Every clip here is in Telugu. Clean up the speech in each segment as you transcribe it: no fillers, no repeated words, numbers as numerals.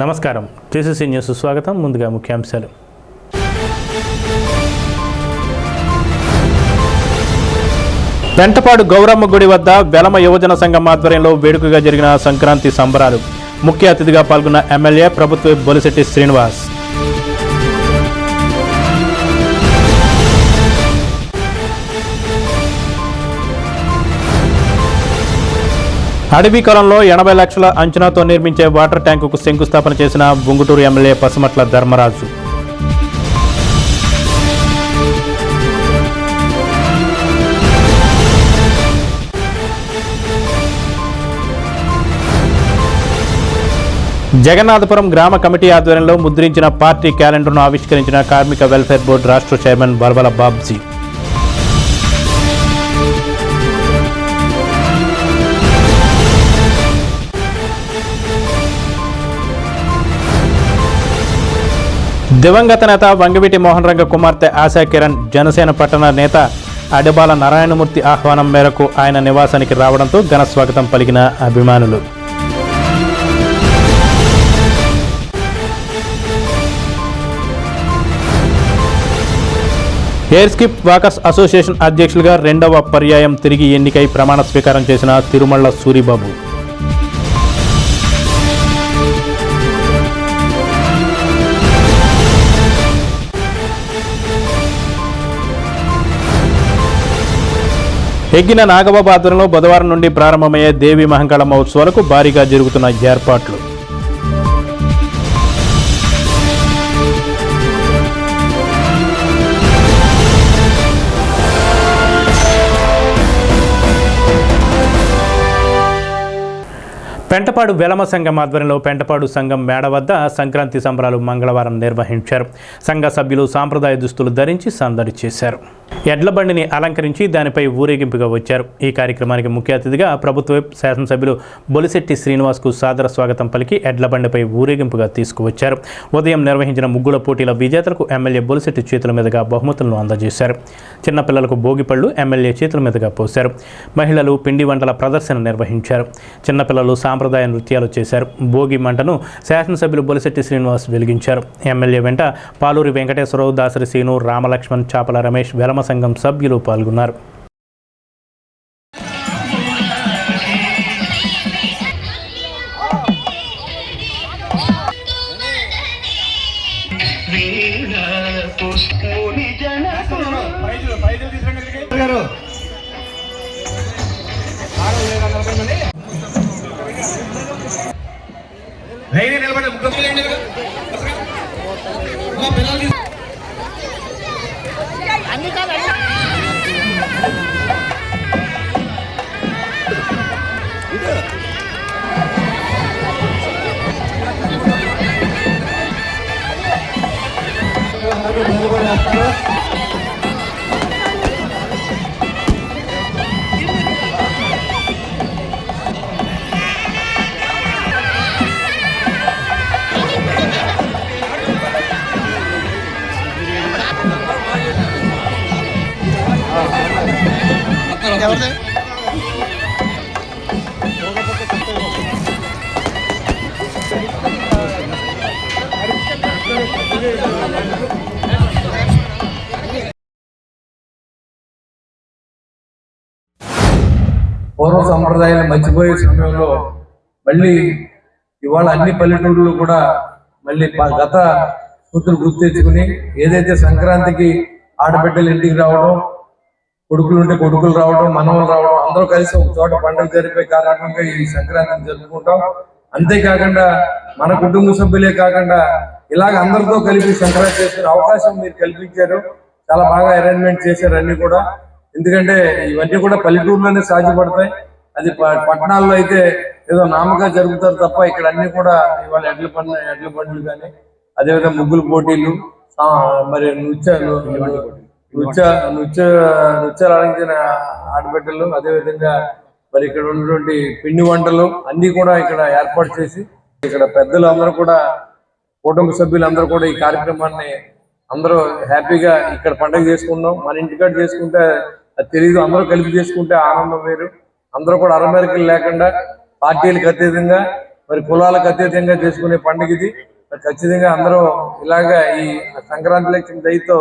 నమస్కారం, టీసీసీ న్యూస్ స్వాగతం. ముందుగా ముఖ్యాంశాలు. పెంటపాడు గౌరమ్మ గుడి వద్ద వెలమ యువజన సంఘం ఆధ్వర్యంలో వేడుకగా జరిగిన సంక్రాంతి సంబరాలు. ముఖ్య అతిథిగా పాల్గొన్న ఎమ్మెల్యే ప్రభుత్వ బొలిశెట్టి శ్రీనివాస్. అడవి కాలంలో 80 లక్షల అంచనాతో నిర్మించే వాటర్ ట్యాంకుకు శంకుస్థాపన చేసిన బుంగుటూరు ఎమ్మెల్యే పసుమట్ల ధర్మరాజు. జగన్నాథపురం గ్రామ కమిటీ ఆధ్వర్యంలో ముద్రించిన పార్టీ క్యాలెండర్ను ఆవిష్కరించిన కార్మిక వెల్ఫేర్ బోర్డు రాష్ట్ర చైర్మన్ బల్వల బాబ్జీ. దివంగత నేత వంగవీటి మోహన్ రంగ కుమార్తె ఆశా కిరణ్ జనసేన పట్టణ నేత అడబాల నారాయణమూర్తి ఆహ్వానం మేరకు ఆయన నివాసానికి రావడంతో ఘన స్వాగతం పలికిన అభిమానులు. ఎయిర్ స్కిప్ వాకర్స్ అసోసియేషన్ అధ్యక్షులుగా 2వ పర్యాయం తిరిగి ఎన్నికై ప్రమాణ స్వీకారం చేసిన తిరుమల సూరిబాబు. ఎగ్గిన నాగబాబు ఆధ్వర్యంలో బుధవారం నుండి ప్రారంభమయ్యే దేవి మహంకాళ మహోత్సవాలకు భారీగా జరుగుతున్న ఏర్పాట్లు. పెంటపాడు వెలమ సంఘం ఆధ్వర్యంలో పెంటపాడు సంఘం మేడ వద్ద సంక్రాంతి సంబరాలు మంగళవారం నిర్వహించారు. సంఘ సభ్యులు సాంప్రదాయ దుస్తులు ధరించి సందడి చేశారు. ఎడ్ల బండిని అలంకరించి దానిపై ఊరేగింపుగా వచ్చారు. ఈ కార్యక్రమానికి ముఖ్య అతిథిగా ప్రభుత్వ శాసనసభ్యులు బొలిశెట్టి శ్రీనివాస్కు సాదర స్వాగతం పలికి ఎడ్ల బండిపై ఊరేగింపుగా తీసుకువచ్చారు. ఉదయం నిర్వహించిన ముగ్గుల పోటీల విజేతలకు ఎమ్మెల్యే బొలిశెట్టి చేతుల మీదుగా బహుమతులను అందజేశారు. చిన్నపిల్లలకు భోగిపళ్ళు ఎమ్మెల్యే చేతుల మీదుగా పోశారు. మహిళలు పిండి వంటల ప్రదర్శన నిర్వహించారు. చిన్నపిల్లలు సాంప్రదాయ నృత్యాలు చేశారు. భోగి మంటను శాసనసభ్యులు బొలిశెట్టి శ్రీనివాస్ వెలిగించారు. ఎమ్మెల్యే వెంట పాలూరి వెంకటేశ్వరరావు, దాసరి శ్రీను, రామలక్ష్మణ్, చాపల రమేష్, వెలమ సంఘం సభ్యులు పాల్గొన్నారు. పూర్వ సంప్రదాయాలు మర్చిపోయే సమయంలో మళ్ళీ ఇవాళ అన్ని పల్లెటూరులు కూడా మళ్ళీ గత స్మృతులు గుర్తు తెచ్చుకుని ఏదైతే సంక్రాంతికి ఆడబిడ్డలు ఇంటికి రావడం, కొడుకులు ఉంటే కొడుకులు రావడం, మనవలు రావడం, అందరూ కలిసి ఒక చోట పండుగ జరిపే కార్యక్రమంగా ఈ సంక్రాంతిని జరుపుకుంటాం. అంతేకాకుండా మన కుటుంబ సభ్యులే కాకుండా ఇలాగ అందరితో కలిపి సంక్రాంతి చేసుకునే అవకాశం మీరు కల్పించారు. చాలా బాగా అరేంజ్మెంట్ చేశారు అన్ని కూడా. ఎందుకంటే ఇవన్నీ కూడా పల్లెటూరులోనే సాధ్యపడతాయి. అది పట్టణాల్లో అయితే ఏదో నామగా జరుగుతారు తప్ప ఇక్కడ అన్ని కూడా ఇవాళ ఎడ్ల బండ్లు కానీ, అదేవిధంగా ముగ్గులు పోటీలు, మరి నృత్యాలు అలంకరించిన ఆడబిడ్డలు, అదేవిధంగా మరి ఇక్కడ ఉన్నటువంటి పిండి వంటలు అన్ని కూడా ఇక్కడ ఏర్పాటు చేసి ఇక్కడ పెద్దలు అందరూ కూడా, కుటుంబ సభ్యులందరూ కూడా ఈ కార్యక్రమాన్ని అందరూ హ్యాపీగా ఇక్కడ పండుగ చేసుకున్నాం. మన ఇంటికాడ చేసుకుంటే అది తెలియదు, అందరూ కలిపి చేసుకుంటే ఆనందం వేరు. అందరూ కూడా అరమరికలు లేకుండా పార్టీలకు అతీతంగా మరి కులాలకు అతీతంగా చేసుకునే పండుగ ఇది. మరి ఖచ్చితంగా అందరూ ఇలాగా ఈ సంక్రాంతి లక్ష్మి దయతో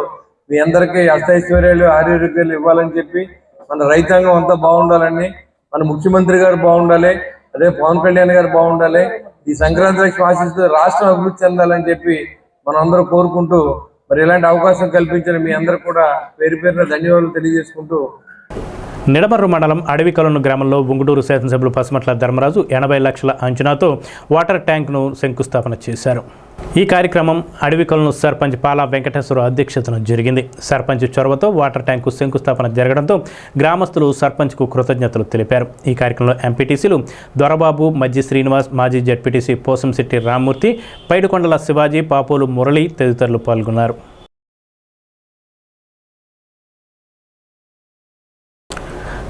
మీ అందరికీ అష్టైశ్వర్యాలు ఆరోగ్యాలు ఇవ్వాలని చెప్పి, మన రైతాంగం అంతా బాగుండాలని, మన ముఖ్యమంత్రి గారు బాగుండాలి, అదే పవన్ కళ్యాణ్ గారు బాగుండాలి, ఈ సంక్రాంతి లక్ష్మి ఆశిస్తూ రాష్ట్రం అభివృద్ధి చెందాలని చెప్పి మనం అందరూ కోరుకుంటూ, మరి ఇలాంటి అవకాశం కల్పించిన మీ అందరూ కూడా పేరు పేరున ధన్యవాదాలు తెలియజేసుకుంటూ, నిడమర్రు మండలం అడవికొలను గ్రామంలో ఉంగుటూరు శాసనసభ్యులు పసుమట్ల ధర్మరాజు 80 లక్షల అంచనాతో వాటర్ ట్యాంక్ను శంకుస్థాపన చేశారు. ఈ కార్యక్రమం అడవికొలను సర్పంచ్ పాలా వెంకటేశ్వర అధ్యక్షతన జరిగింది. సర్పంచ్ చొరవతో వాటర్ ట్యాంకు శంకుస్థాపన జరగడంతో గ్రామస్తులు సర్పంచ్కు కృతజ్ఞతలు తెలిపారు. ఈ కార్యక్రమంలో ఎంపీటీసీలు దొరబాబు, మజ్జి శ్రీనివాస్, మాజీ జడ్పీటీసీ పోసంశెట్టి రామ్మూర్తి, పైడికొండల శివాజీ, పాపోలు మురళి తదితరులు పాల్గొన్నారు.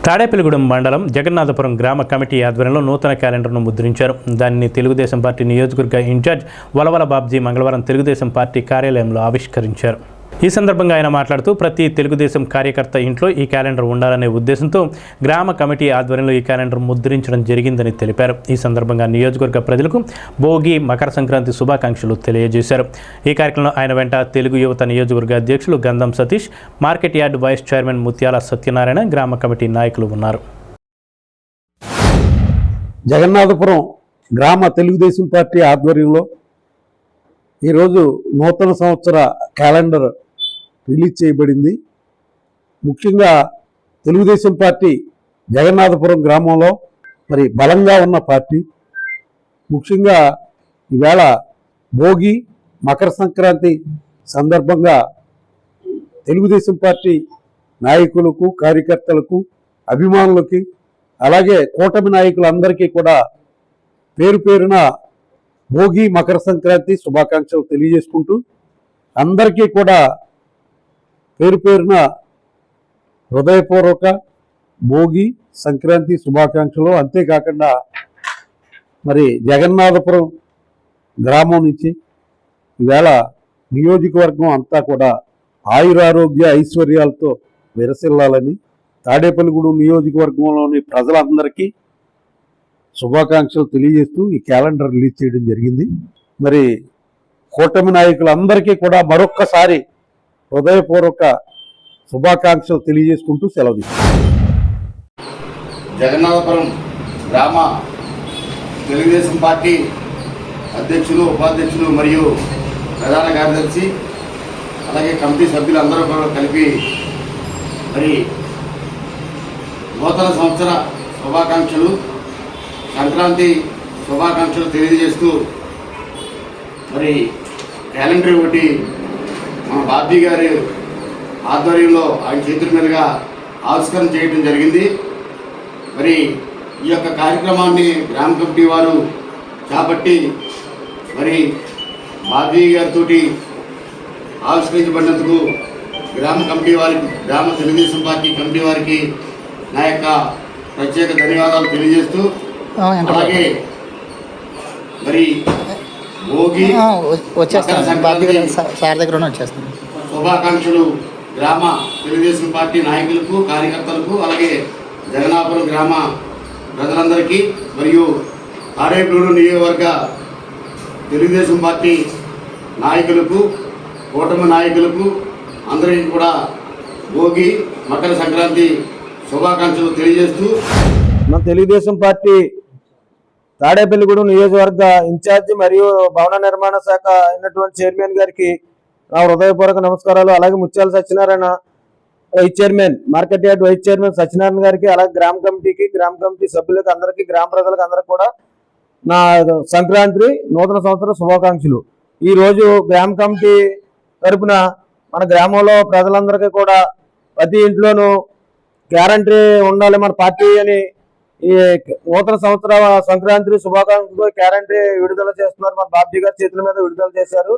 తాడేపల్లిగూడెం మండలం జగన్నాథపురం గ్రామ కమిటీ ఆధ్వర్యంలో నూతన క్యాలెండర్ను ముద్రించారు. దానిని తెలుగుదేశం పార్టీ నియోజకవర్గ ఇన్ఛార్జ్ వలవల బాబ్జీ మంగళవారం తెలుగుదేశం పార్టీ కార్యాలయంలో ఆవిష్కరించారు. ఈ సందర్భంగా ఆయన మాట్లాడుతూ ప్రతి తెలుగుదేశం కార్యకర్త ఇంట్లో ఈ క్యాలెండర్ ఉండాలనే ఉద్దేశంతో గ్రామ కమిటీ ఆధ్వర్యంలో ఈ క్యాలెండర్ ముద్రించడం జరిగిందని తెలిపారు. ఈ సందర్భంగా నియోజకవర్గ ప్రజలకు భోగి, మకర సంక్రాంతి శుభాకాంక్షలు తెలియజేశారు. ఈ కార్యక్రమంలో ఆయన వెంట తెలుగు యువత నియోజకవర్గ అధ్యక్షులు Gandham Satish, market yard vice chairman Mutyala Satyanarayana, గ్రామ కమిటీ నాయకులు ఉన్నారు. జగన్నాథపురం గ్రామ తెలుగుదేశం పార్టీ ఆధ్వర్యంలో ఈరోజు నూతన సంవత్సర క్యాలెండర్ రిలీజ్ చేయబడింది. ముఖ్యంగా తెలుగుదేశం పార్టీ జగన్నాథపురం గ్రామంలో మరి బలంగా ఉన్న పార్టీ. ముఖ్యంగా ఈవేళ భోగి, మకర సంక్రాంతి సందర్భంగా తెలుగుదేశం పార్టీ నాయకులకు, కార్యకర్తలకు, అభిమానులకి, అలాగే కూటమి నాయకులందరికీ కూడా పేరు పేరున భోగి, మకర సంక్రాంతి శుభాకాంక్షలు తెలియజేసుకుంటూ అందరికీ కూడా పేరు పేరున హృదయపూర్వక భోగి, సంక్రాంతి శుభాకాంక్షలు. అంతేకాకుండా మరి జగన్నాథపురం గ్రామం నుంచి ఈవేళ నియోజకవర్గం అంతా కూడా ఆయురారోగ్య ఐశ్వర్యాలతో విరసిల్లాలని తాడేపల్లిగూడెం నియోజకవర్గంలోని ప్రజలందరికీ శుభాకాంక్షలు తెలియజేస్తూ ఈ క్యాలెండర్ రిలీజ్ చేయడం జరిగింది. మరి కూటమి నాయకులందరికీ కూడా మరొక్కసారి హృదయపూర్వక శుభాకాంక్షలు తెలియజేసుకుంటూ సెలవు తీసుకుంటాం. జగన్నాథపురం గ్రామ తెలుగుదేశం పార్టీ అధ్యక్షులు, ఉపాధ్యక్షులు మరియు ప్రధాన కార్యదర్శి, అలాగే కమిటీ సభ్యులందరూ కూడా కలిపి మరి నూతన సంవత్సర శుభాకాంక్షలు, సంక్రాంతి శుభాకాంక్షలు తెలియజేస్తూ మరి క్యాలెండర్ ఒకటి మన బాబ్జీ గారి ఆధ్వర్యంలో ఆయన చేతుల మీదుగా ఆవిష్కరణ చేయడం జరిగింది. మరి ఈ యొక్క కార్యక్రమాన్ని గ్రామ కమిటీ వారు చేపట్టి మరి బాబ్జీ గారితో ఆవిష్కరించబడినందుకు గ్రామ కమిటీ వారికి, గ్రామ తెలుగుదేశం పార్టీ కమిటీ వారికి నా యొక్క ప్రత్యేక ధన్యవాదాలు తెలియజేస్తూ, అలాగే మరి భోగి శుభాకాంక్షలు గ్రామ తెలుగుదేశం పార్టీ నాయకులకు, కార్యకర్తలకు, అలాగే జగన్నాపురం గ్రామ ప్రజలందరికీ మరియు తాడేపల్లిగూడెం నియోజకవర్గ తెలుగుదేశం పార్టీ నాయకులకు, కూటమి నాయకులకు అందరికీ కూడా భోగి, మకర సంక్రాంతి శుభాకాంక్షలు తెలియజేస్తూ మన తెలుగుదేశం పార్టీ తాడేపల్లిగూడెం నియోజకవర్గ ఇన్ఛార్జి మరియు భవన నిర్మాణ శాఖ అయినటువంటి చైర్మన్ గారికి నా హృదయపూర్వక నమస్కారాలు. అలాగే Mutyala Satyanarayana vice chairman, market yard vice chairman Satyanarayana గారికి, అలాగే గ్రామ కమిటీకి, గ్రామ కమిటీ సభ్యులకు అందరికీ, గ్రామ ప్రజలకు అందరికీ కూడా నా సంక్రాంతి నూతన సంవత్సర శుభాకాంక్షలు. ఈరోజు గ్రామ కమిటీ తరపున మన గ్రామంలో ప్రజలందరికీ కూడా ప్రతి ఇంట్లోనూ గ్యారంటీ ఉండాలి మన పార్టీ అని ఈ నూతన సంవత్సర సంక్రాంతి శుభాకాంక్షలు గ్యారంటీ విడుదల చేస్తున్నారు. మన బాబ్జీ గారి చేతుల మీద విడుదల చేశారు.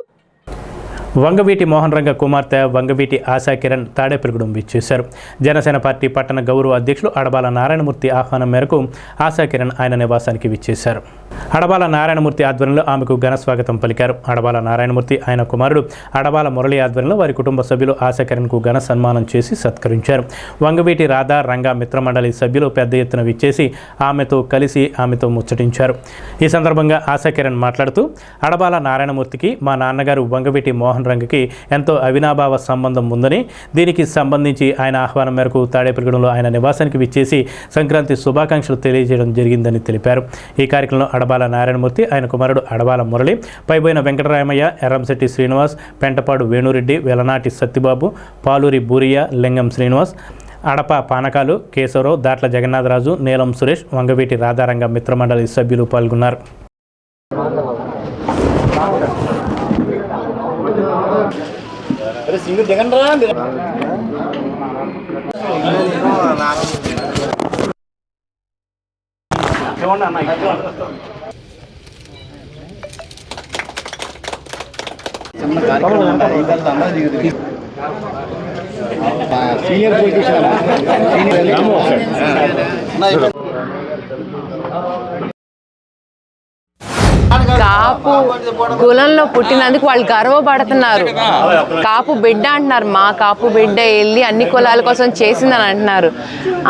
వంగవీటి మోహన్ రంగ కుమార్తె వంగవీటి ఆశా కిరణ్ తాడేపల్లిగూడెం విచ్చేశారు. జనసేన పార్టీ పట్టణ గౌరవ అధ్యక్షులు అడబాల నారాయణమూర్తి ఆహ్వానం మేరకు ఆశా కిరణ్ ఆయన నివాసానికి విచ్చేశారు. అడబాల నారాయణమూర్తి ఆధ్వర్యంలో ఆమెకు ఘన స్వాగతం పలికారు. అడబాల నారాయణమూర్తి ఆయన కుమారుడు అడబాల మురళి ఆధ్వర్యంలో వారి కుటుంబ సభ్యులు ఆశా కిరణ్కు ఘన సన్మానం చేసి సత్కరించారు. వంగవీటి రాధా రంగా మిత్రమండలి సభ్యులు పెద్ద ఎత్తున విచ్చేసి ఆమెతో కలిసి ఆమెతో ముచ్చటించారు. ఈ సందర్భంగా ఆశా కిరణ్ మాట్లాడుతూ అడబాల నారాయణమూర్తికి మా నాన్నగారు వంగవీటి మోహన్ రంగకి ఎంతో అవినాభావ సంబంధం ఉందని, దీనికి సంబంధించి ఆయన ఆహ్వానం మేరకు తాడేపల్లిగూడెంలో ఆయన నివాసానికి విచ్చేసి సంక్రాంతి శుభాకాంక్షలు తెలియజేయడం జరిగిందని తెలిపారు. ఈ కార్యక్రమంలో అడబాల నారాయణమూర్తి, ఆయన కుమారుడు అడబాల మురళి, పైబోయిన వెంకటరామయ్య, ఎర్రంశెట్టి శ్రీనివాస్, పెంటపాడు వేణురెడ్డి, వెలనాటి సత్తిబాబు, పాలూరి బూరియా, లింగం శ్రీనివాస్, అడప పానకాలు, కేశవరావు, దాట్ల జగన్నాథరాజు, నీలం సురేష్, వంగవీటి రాధారంగ మిత్రమండలి సభ్యులు పాల్గొన్నారు. సీనియర్ పొలిటీషియన్ కాపు కులంలో పుట్టినందుకు వాళ్ళు గర్వపడుతున్నారు. కాపు బిడ్డ అంటున్నారు. మా కాపు బిడ్డ వెళ్ళి అన్ని కులాల కోసం చేసిందని అంటున్నారు.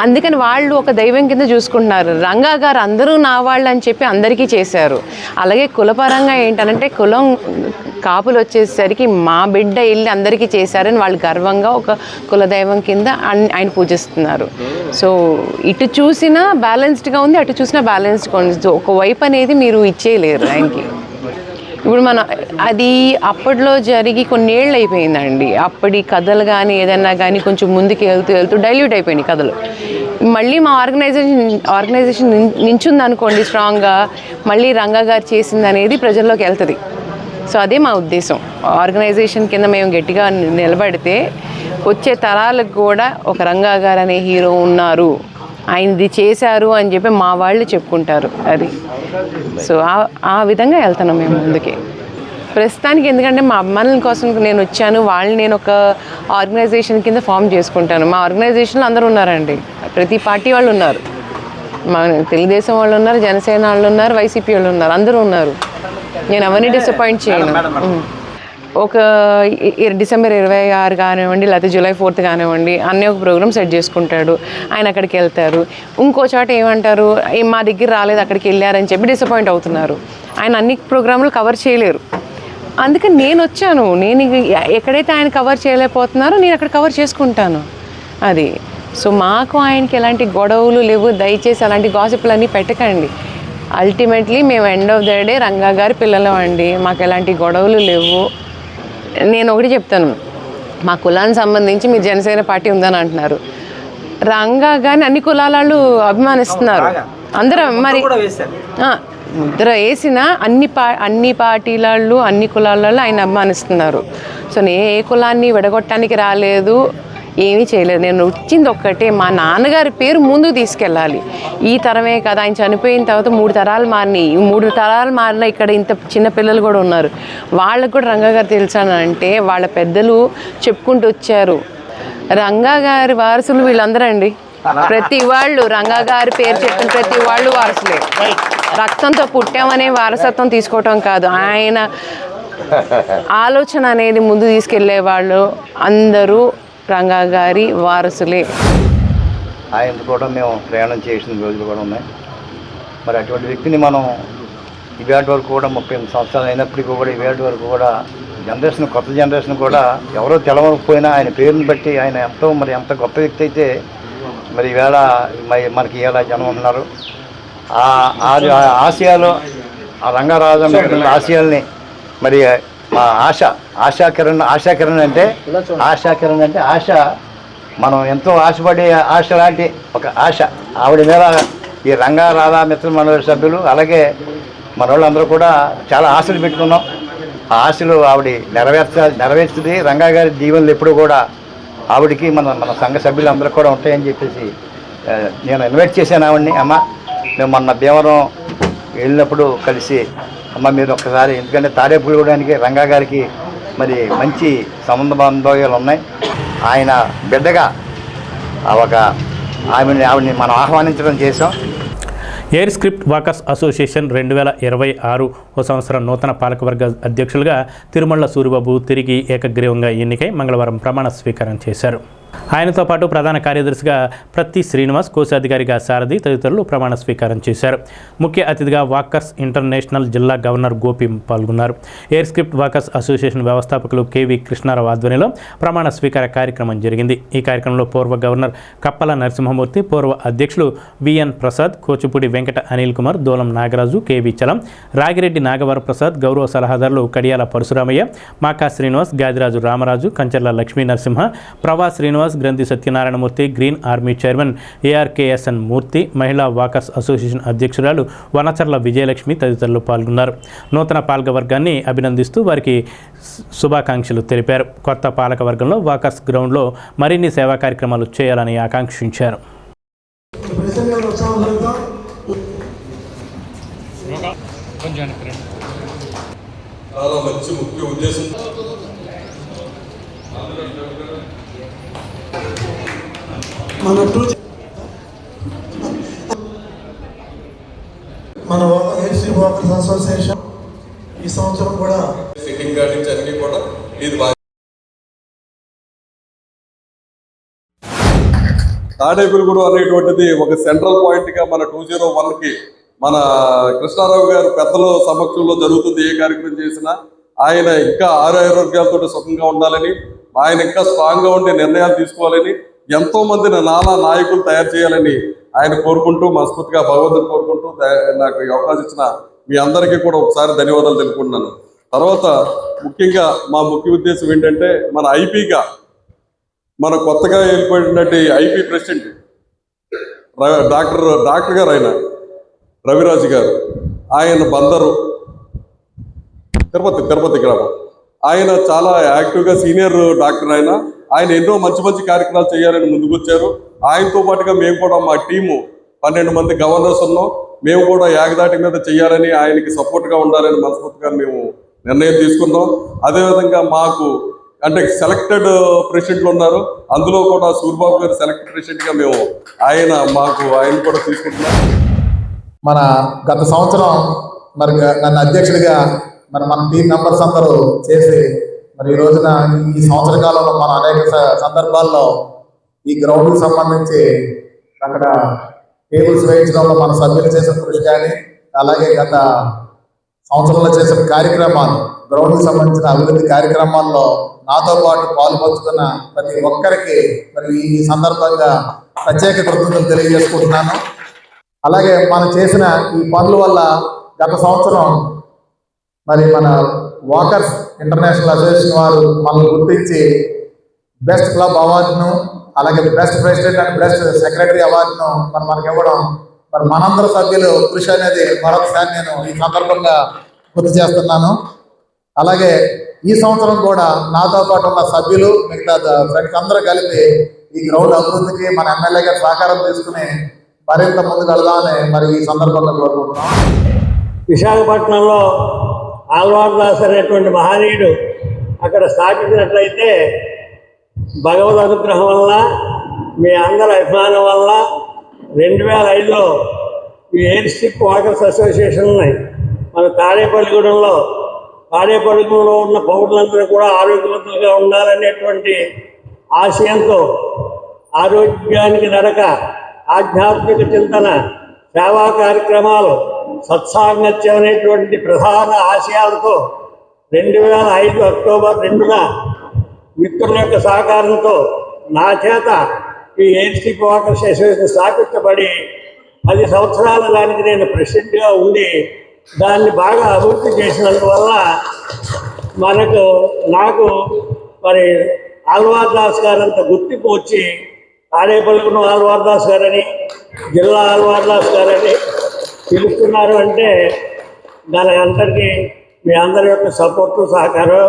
అందుకని వాళ్ళు ఒక దైవం కింద చూసుకుంటున్నారు. రంగా గారు అందరూ నా వాళ్ళు అని చెప్పి అందరికీ చేశారు. అలాగే కులపరంగా ఏంటంటే కులం కాపులు వచ్చేసరికి మా బిడ్డ వెళ్ళి అందరికీ చేశారని వాళ్ళు గర్వంగా ఒక కులదైవం కింద ఆయన పూజిస్తున్నారు. సో ఇటు చూసినా బ్యాలెన్స్డ్గా ఉంది, అటు చూసినా బ్యాలెన్స్డ్గా ఉంది. సో ఒకవైపు అనేది మీరు ఇచ్చేయలేరు ఆయనకి. ఇప్పుడు మనం అది అప్పట్లో జరిగి కొన్నేళ్ళు అయిపోయిందండి. అప్పటి కథలు కానీ ఏదైనా కానీ కొంచెం ముందుకు వెళ్తూ డైల్యూట్ అయిపోయినాయి కథలు. మళ్ళీ మా ఆర్గనైజేషన్ నించుంది అనుకోండి స్ట్రాంగ్గా, మళ్ళీ రంగా గారు చేసింది అనేది ప్రజల్లోకి వెళ్తుంది. సో అదే మా ఉద్దేశం. ఆర్గనైజేషన్ కింద మేము గట్టిగా నిలబడితే వచ్చే తరాలకు కూడా ఒక రంగా గారు అనే హీరో ఉన్నారు, ఆయనది చేశారు అని చెప్పి మా వాళ్ళు చెప్పుకుంటారు. అది సో ఆ విధంగా వెళ్తున్నాం మేము ముందుకి ప్రస్తుతానికి. ఎందుకంటే మా అమ్మాయిల కోసం నేను వచ్చాను, వాళ్ళని నేను ఒక ఆర్గనైజేషన్ కింద ఫామ్ చేసుకుంటాను. మా ఆర్గనైజేషన్లో అందరూ ఉన్నారండి, ప్రతి పార్టీ వాళ్ళు ఉన్నారు. మా తెలుగుదేశం వాళ్ళు ఉన్నారు, జనసేన వాళ్ళు ఉన్నారు, వైసీపీ వాళ్ళు ఉన్నారు, అందరూ ఉన్నారు. నేను ఎవరిని డిసప్పాయింట్ చేయను. ఒక డిసెంబర్ 26 కానివ్వండి, లేకపోతే జూలై 4 కానివ్వండి, అన్నీ ఒక ప్రోగ్రామ్ సెట్ చేసుకుంటాడు. ఆయన అక్కడికి వెళ్తారు. ఇంకో చోట ఏమంటారు, మా దగ్గర రాలేదు అక్కడికి వెళ్ళారని చెప్పి డిసప్పాయింట్ అవుతున్నారు. ఆయన అన్ని ప్రోగ్రాంలు కవర్ చేయలేరు. అందుకని నేను వచ్చాను. నేను ఎక్కడైతే ఆయన కవర్ చేయలేకపోతున్నారో నేను అక్కడ కవర్ చేసుకుంటాను. అది సో మాకు ఆయనకి ఎలాంటి గొడవలు లేవు. దయచేసి అలాంటి గాసిప్లు అన్నీ పెట్టకండి. అల్టిమేట్లీ మేము end of the day Ranga గారి పిల్లలు అండి. మాకు ఎలాంటి గొడవలు లేవు. నేను ఒకటి చెప్తాను, మా కులానికి సంబంధించి మీరు జనసేన పార్టీ ఉందని అంటున్నారు. రంగా గారిని అన్ని కులాల వాళ్ళు అభిమానిస్తున్నారు. అందరూ మరి ముద్ర వేసిన అన్ని పార్టీల వాళ్ళు, అన్ని కులాల వాళ్ళు ఆయన అభిమానిస్తున్నారు. సో నేను ఏ కులాన్ని విడగొట్టడానికి రాలేదు, ఏమీ చేయలేదు. నేను వచ్చింది ఒక్కటే, మా నాన్నగారి పేరు ముందుకు తీసుకెళ్ళాలి. ఈ తరమే కదా, ఆయన చనిపోయిన తర్వాత 3 తరాలు మారినాయి. ఈ 3 తరాలు మారిన ఇక్కడ ఇంత చిన్న పిల్లలు కూడా ఉన్నారు. వాళ్ళకు కూడా రంగా గారు తెలుసానంటే వాళ్ళ పెద్దలు చెప్పుకుంటూ వచ్చారు. రంగా గారి వారసులు వీళ్ళందరూ అండి. ప్రతి వాళ్ళు రంగా గారి పేరు చెప్పిన ప్రతి వాళ్ళు వారసులే. రక్తంతో పుట్టామనే వారసత్వం తీసుకోవటం కాదు, ఆయన ఆలోచన అనేది ముందు తీసుకెళ్లే వాళ్ళు అందరూ రంగా గారి వారసులే. ఆయన కూడా మేము ప్రయాణం చేసిన రోజులు కూడా ఉన్నాయి. మరి అటువంటి వ్యక్తిని మనం ఇవాటి వరకు కూడా 38 సంవత్సరాలు అయినప్పటికీ కూడా ఇవాటి వరకు కూడా కొత్త జనరేషన్ కూడా ఎవరో తెలవకపోయినా ఆయన పేరుని బట్టి ఆయన ఎంత గొప్ప వ్యక్తి అయితే మరి ఈవేళ మనకి ఇలా జనం ఉన్నారు. ఆశయాలు, ఆ రంగారాజు ఆశయాల్ని మరి మా ఆశా కిరణ్ అంటే ఆశ, మనం ఎంతో ఆశపడే ఆశ లాంటి ఒక ఆశ ఆవిడ మీద ఈ రంగా రాధా మిత్ర మండలి సభ్యులు అలాగే మన వాళ్ళందరూ కూడా చాలా ఆశలు పెట్టుకున్నాం. ఆ ఆశలు ఆవిడ నెరవేర్చుతుంది. రంగా గారి దీవెనలు ఎప్పుడు కూడా ఆవిడికి మన సంఘ సభ్యులందరూ కూడా ఉంటాయని చెప్పేసి నేను ఇన్వైట్ చేశాను ఆవిడని. అమ్మ మేము మొన్న భీమవరం వెళ్ళినప్పుడు కలిసి, అమ్మ మీరు ఒక్కసారి, ఎందుకంటే తాడేపల్లిగూడానికి రంగా గారికి మరి మంచి సంబంధ బాంధవ్యాలు ఉన్నాయి. ఆయన బిడ్డగా ఆవిడని మనం ఆహ్వానించడం చేసాం. ఎయిర్ స్క్రిప్ట్ వాకర్స్ అసోసియేషన్ 2026 సంవత్సరం నూతన పాలకవర్గ అధ్యక్షులుగా తిరుమల సూరిబాబు తిరిగి ఏకగ్రీవంగా ఎన్నికై మంగళవారం ప్రమాణ స్వీకారం చేశారు. ఆయనతో పాటు ప్రధాన కార్యదర్శిగా ప్రతి శ్రీనివాస్, కోశాధికారిగా సారథి తదితరులు ప్రమాణ స్వీకారం చేశారు. ముఖ్య అతిథిగా వాకర్స్ ఇంటర్నేషనల్ జిల్లా గవర్నర్ గోపి పాల్గొన్నారు. ఎయిర్ స్క్రిప్ట్ వాకర్స్ అసోసియేషన్ వ్యవస్థాపకులు కేవి కృష్ణారావు ఆధ్వర్యంలో ప్రమాణ స్వీకార కార్యక్రమం జరిగింది. ఈ కార్యక్రమంలో పూర్వ గవర్నర్ కప్పల నరసింహమూర్తి, పూర్వ అధ్యక్షులు విఎన్ ప్రసాద్, కోచుపూడి వెంకట అనిల్ కుమార్, దూలం నాగరాజు, కేవి చలం, రాగిరెడ్డి నాగవర ప్రసాద్, గౌరవ సలహాదారులు కడియాల పరశురామయ్య, మాకా శ్రీనివాస్, గాదిరాజు రామరాజు, కంచర్ల లక్ష్మీ నరసింహ, ప్రవా శ్రీనివాస్, గ్రంథి సత్యనారాయణమూర్తి, గ్రీన్ ఆర్మీ చైర్మన్ ఏఆర్కేఎస్ఎన్ మూర్తి, మహిళా వాకర్స్ అసోసియేషన్ అధ్యక్షురాలు వనచర్ల విజయలక్ష్మి తదితరులు పాల్గొన్నారు. నూతన పాలకవర్గాన్ని అభినందిస్తూ వారికి శుభాకాంక్షలు తెలిపారు. కొత్త పాలకవర్గంలో వాకర్స్ గ్రౌండ్లో మరిన్ని సేవా కార్యక్రమాలు చేయాలని ఆకాంక్షించారు. చాలా మంచి ముఖ్య ఉద్దేశం మన ఏసీ వాకర్స్ అసోసియేషన్ ఈ సంవత్సరం కూడా సిట్టింగ్ గార్డ్ నుంచి అన్ని కూడా ఇది తాడేపల్లిగూడెం అనేటువంటిది ఒక సెంట్రల్ పాయింట్ గా మన 201కి మన కృష్ణారావు గారు పెద్దల సమక్షంలో జరుగుతుంది. ఏ కార్యక్రమం చేసినా ఆయన ఇంకా ఆరోగ్యాలతో సుఖంగా ఉండాలని, ఆయన ఇంకా స్ట్రాంగ్ గా ఉండే నిర్ణయాలు తీసుకోవాలని, ఎంతో మందిని నానా నాయకులు తయారు చేయాలని ఆయన కోరుకుంటూ, మనస్ఫూర్తిగా భగవంతుని కోరుకుంటూ నాకు ఈ అవకాశం ఇచ్చిన మీ అందరికీ కూడా ఒకసారి ధన్యవాదాలు తెలుపుకుంటున్నాను. తర్వాత ముఖ్యంగా మా ముఖ్య ఉద్దేశం ఏంటంటే, మన ఐపీగా మన కొత్తగా వెళ్ళిపోయినటువంటి ఐపీ ప్రెసిడెంట్ డాక్టర్ గారు ఆయన రవిరాజు గారు, ఆయన బందరు తిరుపతి గ్రామం. ఆయన చాలా యాక్టివ్గా సీనియర్ డాక్టర్. ఆయన ఎన్నో మంచి మంచి కార్యక్రమాలు చేయాలని ముందుకొచ్చారు. ఆయనతో పాటుగా మేము కూడా మా టీము 12 మంది గవర్నర్స్ ఉన్నాం. మేము కూడా ఏకదాటి మీద చేయాలని, ఆయనకి సపోర్ట్గా ఉండాలని మనస్ఫూర్తిగా మేము నిర్ణయం తీసుకున్నాం. అదేవిధంగా మాకు అంటే సెలెక్టెడ్ ప్రెసిడెంట్లు ఉన్నారు. అందులో కూడా సూరిబాబు గారు సెలెక్టెడ్ ప్రెసిడెంట్గా మేము ఆయన కూడా తీసుకుంటున్నాం. మన గత సంవత్సరం మరి నన్ను అధ్యక్షుడిగా మరి మన టీం మెంబర్స్ అందరూ చేసి మరి ఈ రోజున ఈ సంవత్సర కాలంలో మన అనేక సందర్భాల్లో ఈ గ్రౌండ్కి సంబంధించి అక్కడ టేబుల్స్ వేయించడంలో మన సభ్యులు చేసిన కృషి కానీ, అలాగే గత సంవత్సరంలో చేసిన కార్యక్రమాలు, గ్రౌండ్కి సంబంధించిన అభివృద్ధి కార్యక్రమాల్లో నాతో పాటు పాల్పంచుకున్న ప్రతి ఒక్కరికి మరి ఈ సందర్భంగా ప్రత్యేక కృతజ్ఞతలు తెలియజేసుకుంటున్నాను. అలాగే మనం చేసిన ఈ పనుల వల్ల గత సంవత్సరం మరి మన వాకర్స్ ఇంటర్నేషనల్ అసోసియేషన్ వారు మనల్ని గుర్తించి బెస్ట్ క్లబ్ అవార్డును, అలాగే best president and best secretary అవార్డును మనకి ఇవ్వడం, మరి మనందరి సభ్యులు కృషి అనేది మరొకసారి నేను ఈ సందర్భంగా గుర్తు చేస్తున్నాను. అలాగే ఈ సంవత్సరం కూడా నాతో పాటు ఉన్న సభ్యులు, మిగతా ఫ్రెండ్స్ అందరూ కలిపి ఈ గ్రౌండ్ అభివృద్ధికి మన ఎమ్మెల్యే గారు సహకారం తీసుకుని మరింత ముందుకు వెళదామని మరి ఈ సందర్భంగా కోరుకుంటున్నాం. విశాఖపట్నంలో ఆల్వార్ దాస్ అనేటువంటి మహనీయుడు అక్కడ స్థాపించినట్లయితే భగవద్ అనుగ్రహం వల్ల, మీ అందరి అభిమానం వల్ల 2005లో ఈ ఎయిర్ స్ట్రిప్ వాకర్స్ అసోసియేషన్ ఉన్నాయి. మన తాడేపల్లిగూడెంలో ఉన్న పౌరులందరూ కూడా ఆరోగ్యవంతులుగా ఉండాలనేటువంటి ఆశయంతో ఆరోగ్యానికి నడక, ఆధ్యాత్మిక చింతన, సేవా కార్యక్రమాలు, సత్సాంగత్యం అనేటువంటి ప్రధాన ఆశయాలతో 2005 అక్టోబర్ 2న మిత్రుల యొక్క సహకారంతో నా చేత ఈ ఎయిర్ స్ట్రిప్ వాకర్స్ అసోసియేషన్ స్థాపించబడి 10 సంవత్సరాల దానికి నేను ప్రెసిడెంట్గా ఉండి దాన్ని బాగా అభివృద్ధి చేసినందువల్ల నాకు మరి ఆల్వార్ దాస్ గారంత గుర్తింపు వచ్చి, తాడేపల్లిగూడెం ఆల్వార్ దాస్ గారని, జిల్లా ఆల్వార్ దాస్ గారని పిలుస్తున్నారు అంటే దాని అందరికీ మీ అందరి యొక్క సపోర్టు, సహకారం.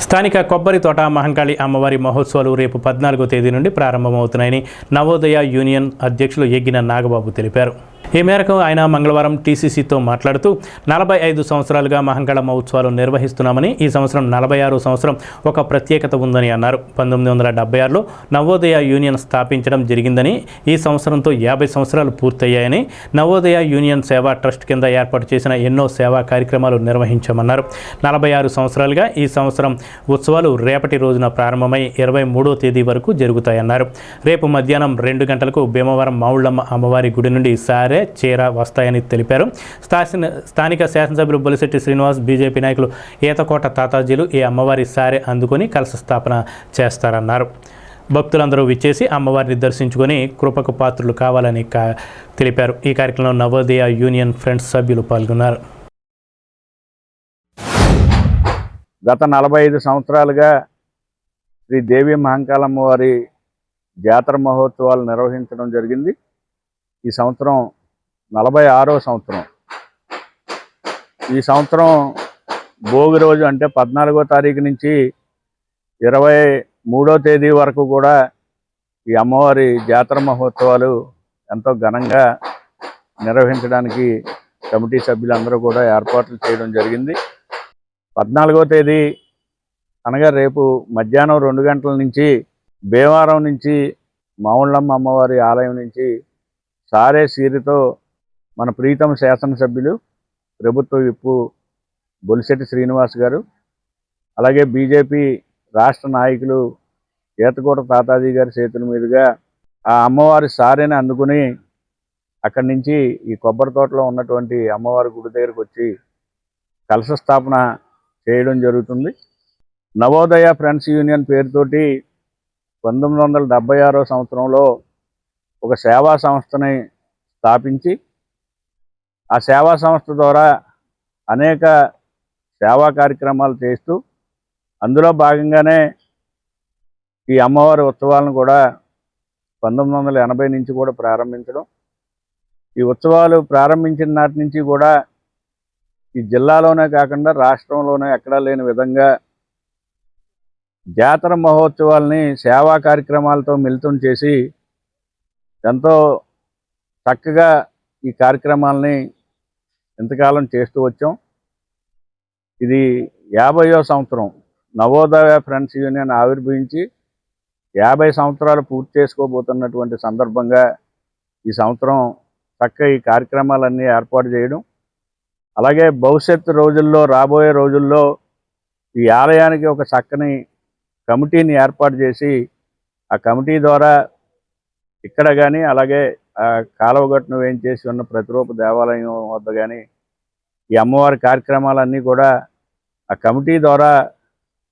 స్థానిక కొబ్బరి తోట మహంకాళి అమ్మవారి మహోత్సవాలు రేపు 14వ తేదీ నుండి ప్రారంభమవుతున్నాయని నవోదయ యూనియన్ అధ్యక్షులు ఎగ్గిన నాగబాబు తెలిపారు. ఈ మేరకు ఆయన మంగళవారం టీసీసీతో మాట్లాడుతూ 45 సంవత్సరాలుగా మహంకాళ మహోత్సవాలు నిర్వహిస్తున్నామని, ఈ సంవత్సరం 46 సంవత్సరం ఒక ప్రత్యేకత ఉందని అన్నారు. 1976లో నవోదయ యూనియన్ స్థాపించడం జరిగిందని, ఈ సంవత్సరంతో 50 సంవత్సరాలు పూర్తయ్యాయని, నవోదయ యూనియన్ సేవా ట్రస్ట్ కింద ఏర్పాటు చేసిన ఎన్నో సేవా కార్యక్రమాలు నిర్వహించామన్నారు. 46 సంవత్సరాలుగా ఈ సంవత్సరం ఉత్సవాలు రేపటి రోజున ప్రారంభమై 23వ తేదీ వరకు జరుగుతాయన్నారు. రేపు మధ్యాహ్నం 2 గంటలకు భీమవరం మావుళ్ళమ్మ అమ్మవారి గుడి నుండి సారే చీర వస్తాయని తెలిపారు. స్థానిక శాసనసభ్యులు బొలిశెట్టి శ్రీనివాస్, బీజేపీ నాయకులు ఈతకోట తాతాజీలు ఈ అమ్మవారి సారె అందుకొని కలశ స్థాపన చేస్తారన్నారు. భక్తులందరూ విచ్చేసి అమ్మవారిని దర్శించుకొని కృపకు పాత్రులు కావాలని తెలిపారు. ఈ కార్యక్రమంలో నవోదయ యూనియన్ ఫ్రెండ్స్ సభ్యులు పాల్గొన్నారు. గత 45 సంవత్సరాలుగా శ్రీ దేవి మహంకాళమ్మ వారి జాతర మహోత్సవాలు నిర్వహించడం జరిగింది. ఈ సంవత్సరం 46వ సంవత్సరం. ఈ సంవత్సరం భోగి రోజు అంటే 14వ తారీఖు నుంచి 23వ తేదీ వరకు కూడా ఈ అమ్మవారి జాతర మహోత్సవాలు ఎంతో ఘనంగా నిర్వహించడానికి కమిటీ సభ్యులందరూ కూడా ఏర్పాట్లు చేయడం జరిగింది. 14వ తేదీ అనగా రేపు మధ్యాహ్నం 2 గంటల నుంచి భీమవరం నుంచి మావుళ్ళమ్మ అమ్మవారి ఆలయం నుంచి సారే సీరితో మన ప్రీతమ శాసనసభ్యులు, ప్రభుత్వ విప్పు బొలిశెట్టి శ్రీనివాస్ గారు, అలాగే బీజేపీ రాష్ట్ర నాయకులు ఈతకోట తాతాజీ గారి చేతుల మీదుగా ఆ అమ్మవారి సారెని అందుకుని అక్కడి నుంచి ఈ కొబ్బరి తోటలో ఉన్నటువంటి అమ్మవారి గుడి దగ్గరకు వచ్చి కలశ స్థాపన చేయడం జరుగుతుంది. నవోదయ ఫ్రెండ్స్ యూనియన్ పేరుతోటి 1976వ సంవత్సరంలో ఒక సేవా సంస్థని స్థాపించి ఆ సేవా సంస్థ ద్వారా అనేక సేవా కార్యక్రమాలు చేస్తూ అందులో భాగంగానే ఈ అమ్మవారి ఉత్సవాలను కూడా 1980 నుంచి కూడా ప్రారంభించడం. ఈ ఉత్సవాలు ప్రారంభించిన నాటి నుంచి కూడా ఈ జిల్లాలోనే కాకుండా రాష్ట్రంలోనే ఎక్కడా లేని విధంగా జాతర మహోత్సవాల్ని సేవా కార్యక్రమాలతో మిళితం చేసి ఎంతో చక్కగా ఈ కార్యక్రమాలని ఇంతకాలం చేస్తూ వచ్చాం. ఇది 50వ సంవత్సరం. నవోదయ ఫ్రెండ్స్ యూనియన్ ఆవిర్భవించి 50 సంవత్సరాలు పూర్తి చేసుకోబోతున్నటువంటి సందర్భంగా ఈ సంవత్సరం చక్కగా ఈ కార్యక్రమాలన్నీ ఏర్పాటు చేయడం, అలాగే భవిష్యత్తు రోజుల్లో రాబోయే రోజుల్లో ఈ ఆలయానికి ఒక చక్కని కమిటీని ఏర్పాటు చేసి ఆ కమిటీ ద్వారా ఇక్కడ కానీ అలాగే కాలువగట్టును వేయించేసి ఉన్న ప్రతిరూప దేవాలయం వద్ద కానీ ఈ అమ్మవారి కార్యక్రమాలన్నీ కూడా ఆ కమిటీ ద్వారా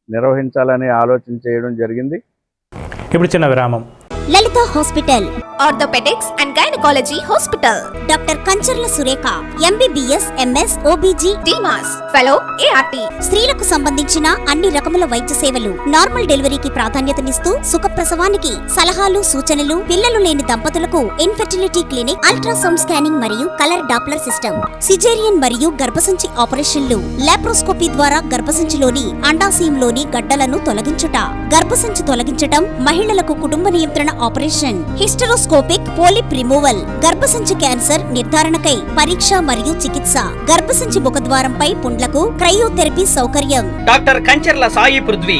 నిర్వహించాలని ఆలోచన చేయడం జరిగింది. ఇప్పుడు చిన్న విరామం. Lalitha hospital, orthopaedics and gynaecology hospital. Doctor Kancharla Surekha, MBBS, MS, OBG, DMAS, fellow, ART. స్త్రీలకు సంబంధించిన అన్ని రకముల వైద్య సేవలు, నార్మల్ డెలివరీకి ప్రాధాన్యతనిస్తూ సుఖప్రసవానికి సలహాలు, సూచనలు, పిల్లలు లేని దంపతులకు ఇన్ఫెర్టిలిటీ క్లినిక్, అల్ట్రాసౌండ్ స్కానింగ్ మరియు కలర్ డాప్లర్ సిస్టమ్, సిజేరియన్ మరియు గర్భసంచి ఆపరేషన్లు, లాప్రోస్కోపీ ద్వారా గర్భసంచిలోని అండాశయంలోని గడ్డలను తొలగించుట, గర్భసంచి తొలగించటం, మహిళలకు కుటుంబ నియంత్రణ ఆపరేషన్, హిస్టరోస్కోపిక్ పోలిప్ రిమూవల్, గర్భసంచి క్యాన్సర్ నిర్ధారణకై పరీక్ష మరియు చికిత్స, గర్భసంచి ముఖద్వారంపై పుండ్లకు క్రయోథెరపీ సౌకర్యం. Doctor Kancharla Sai Prithvi,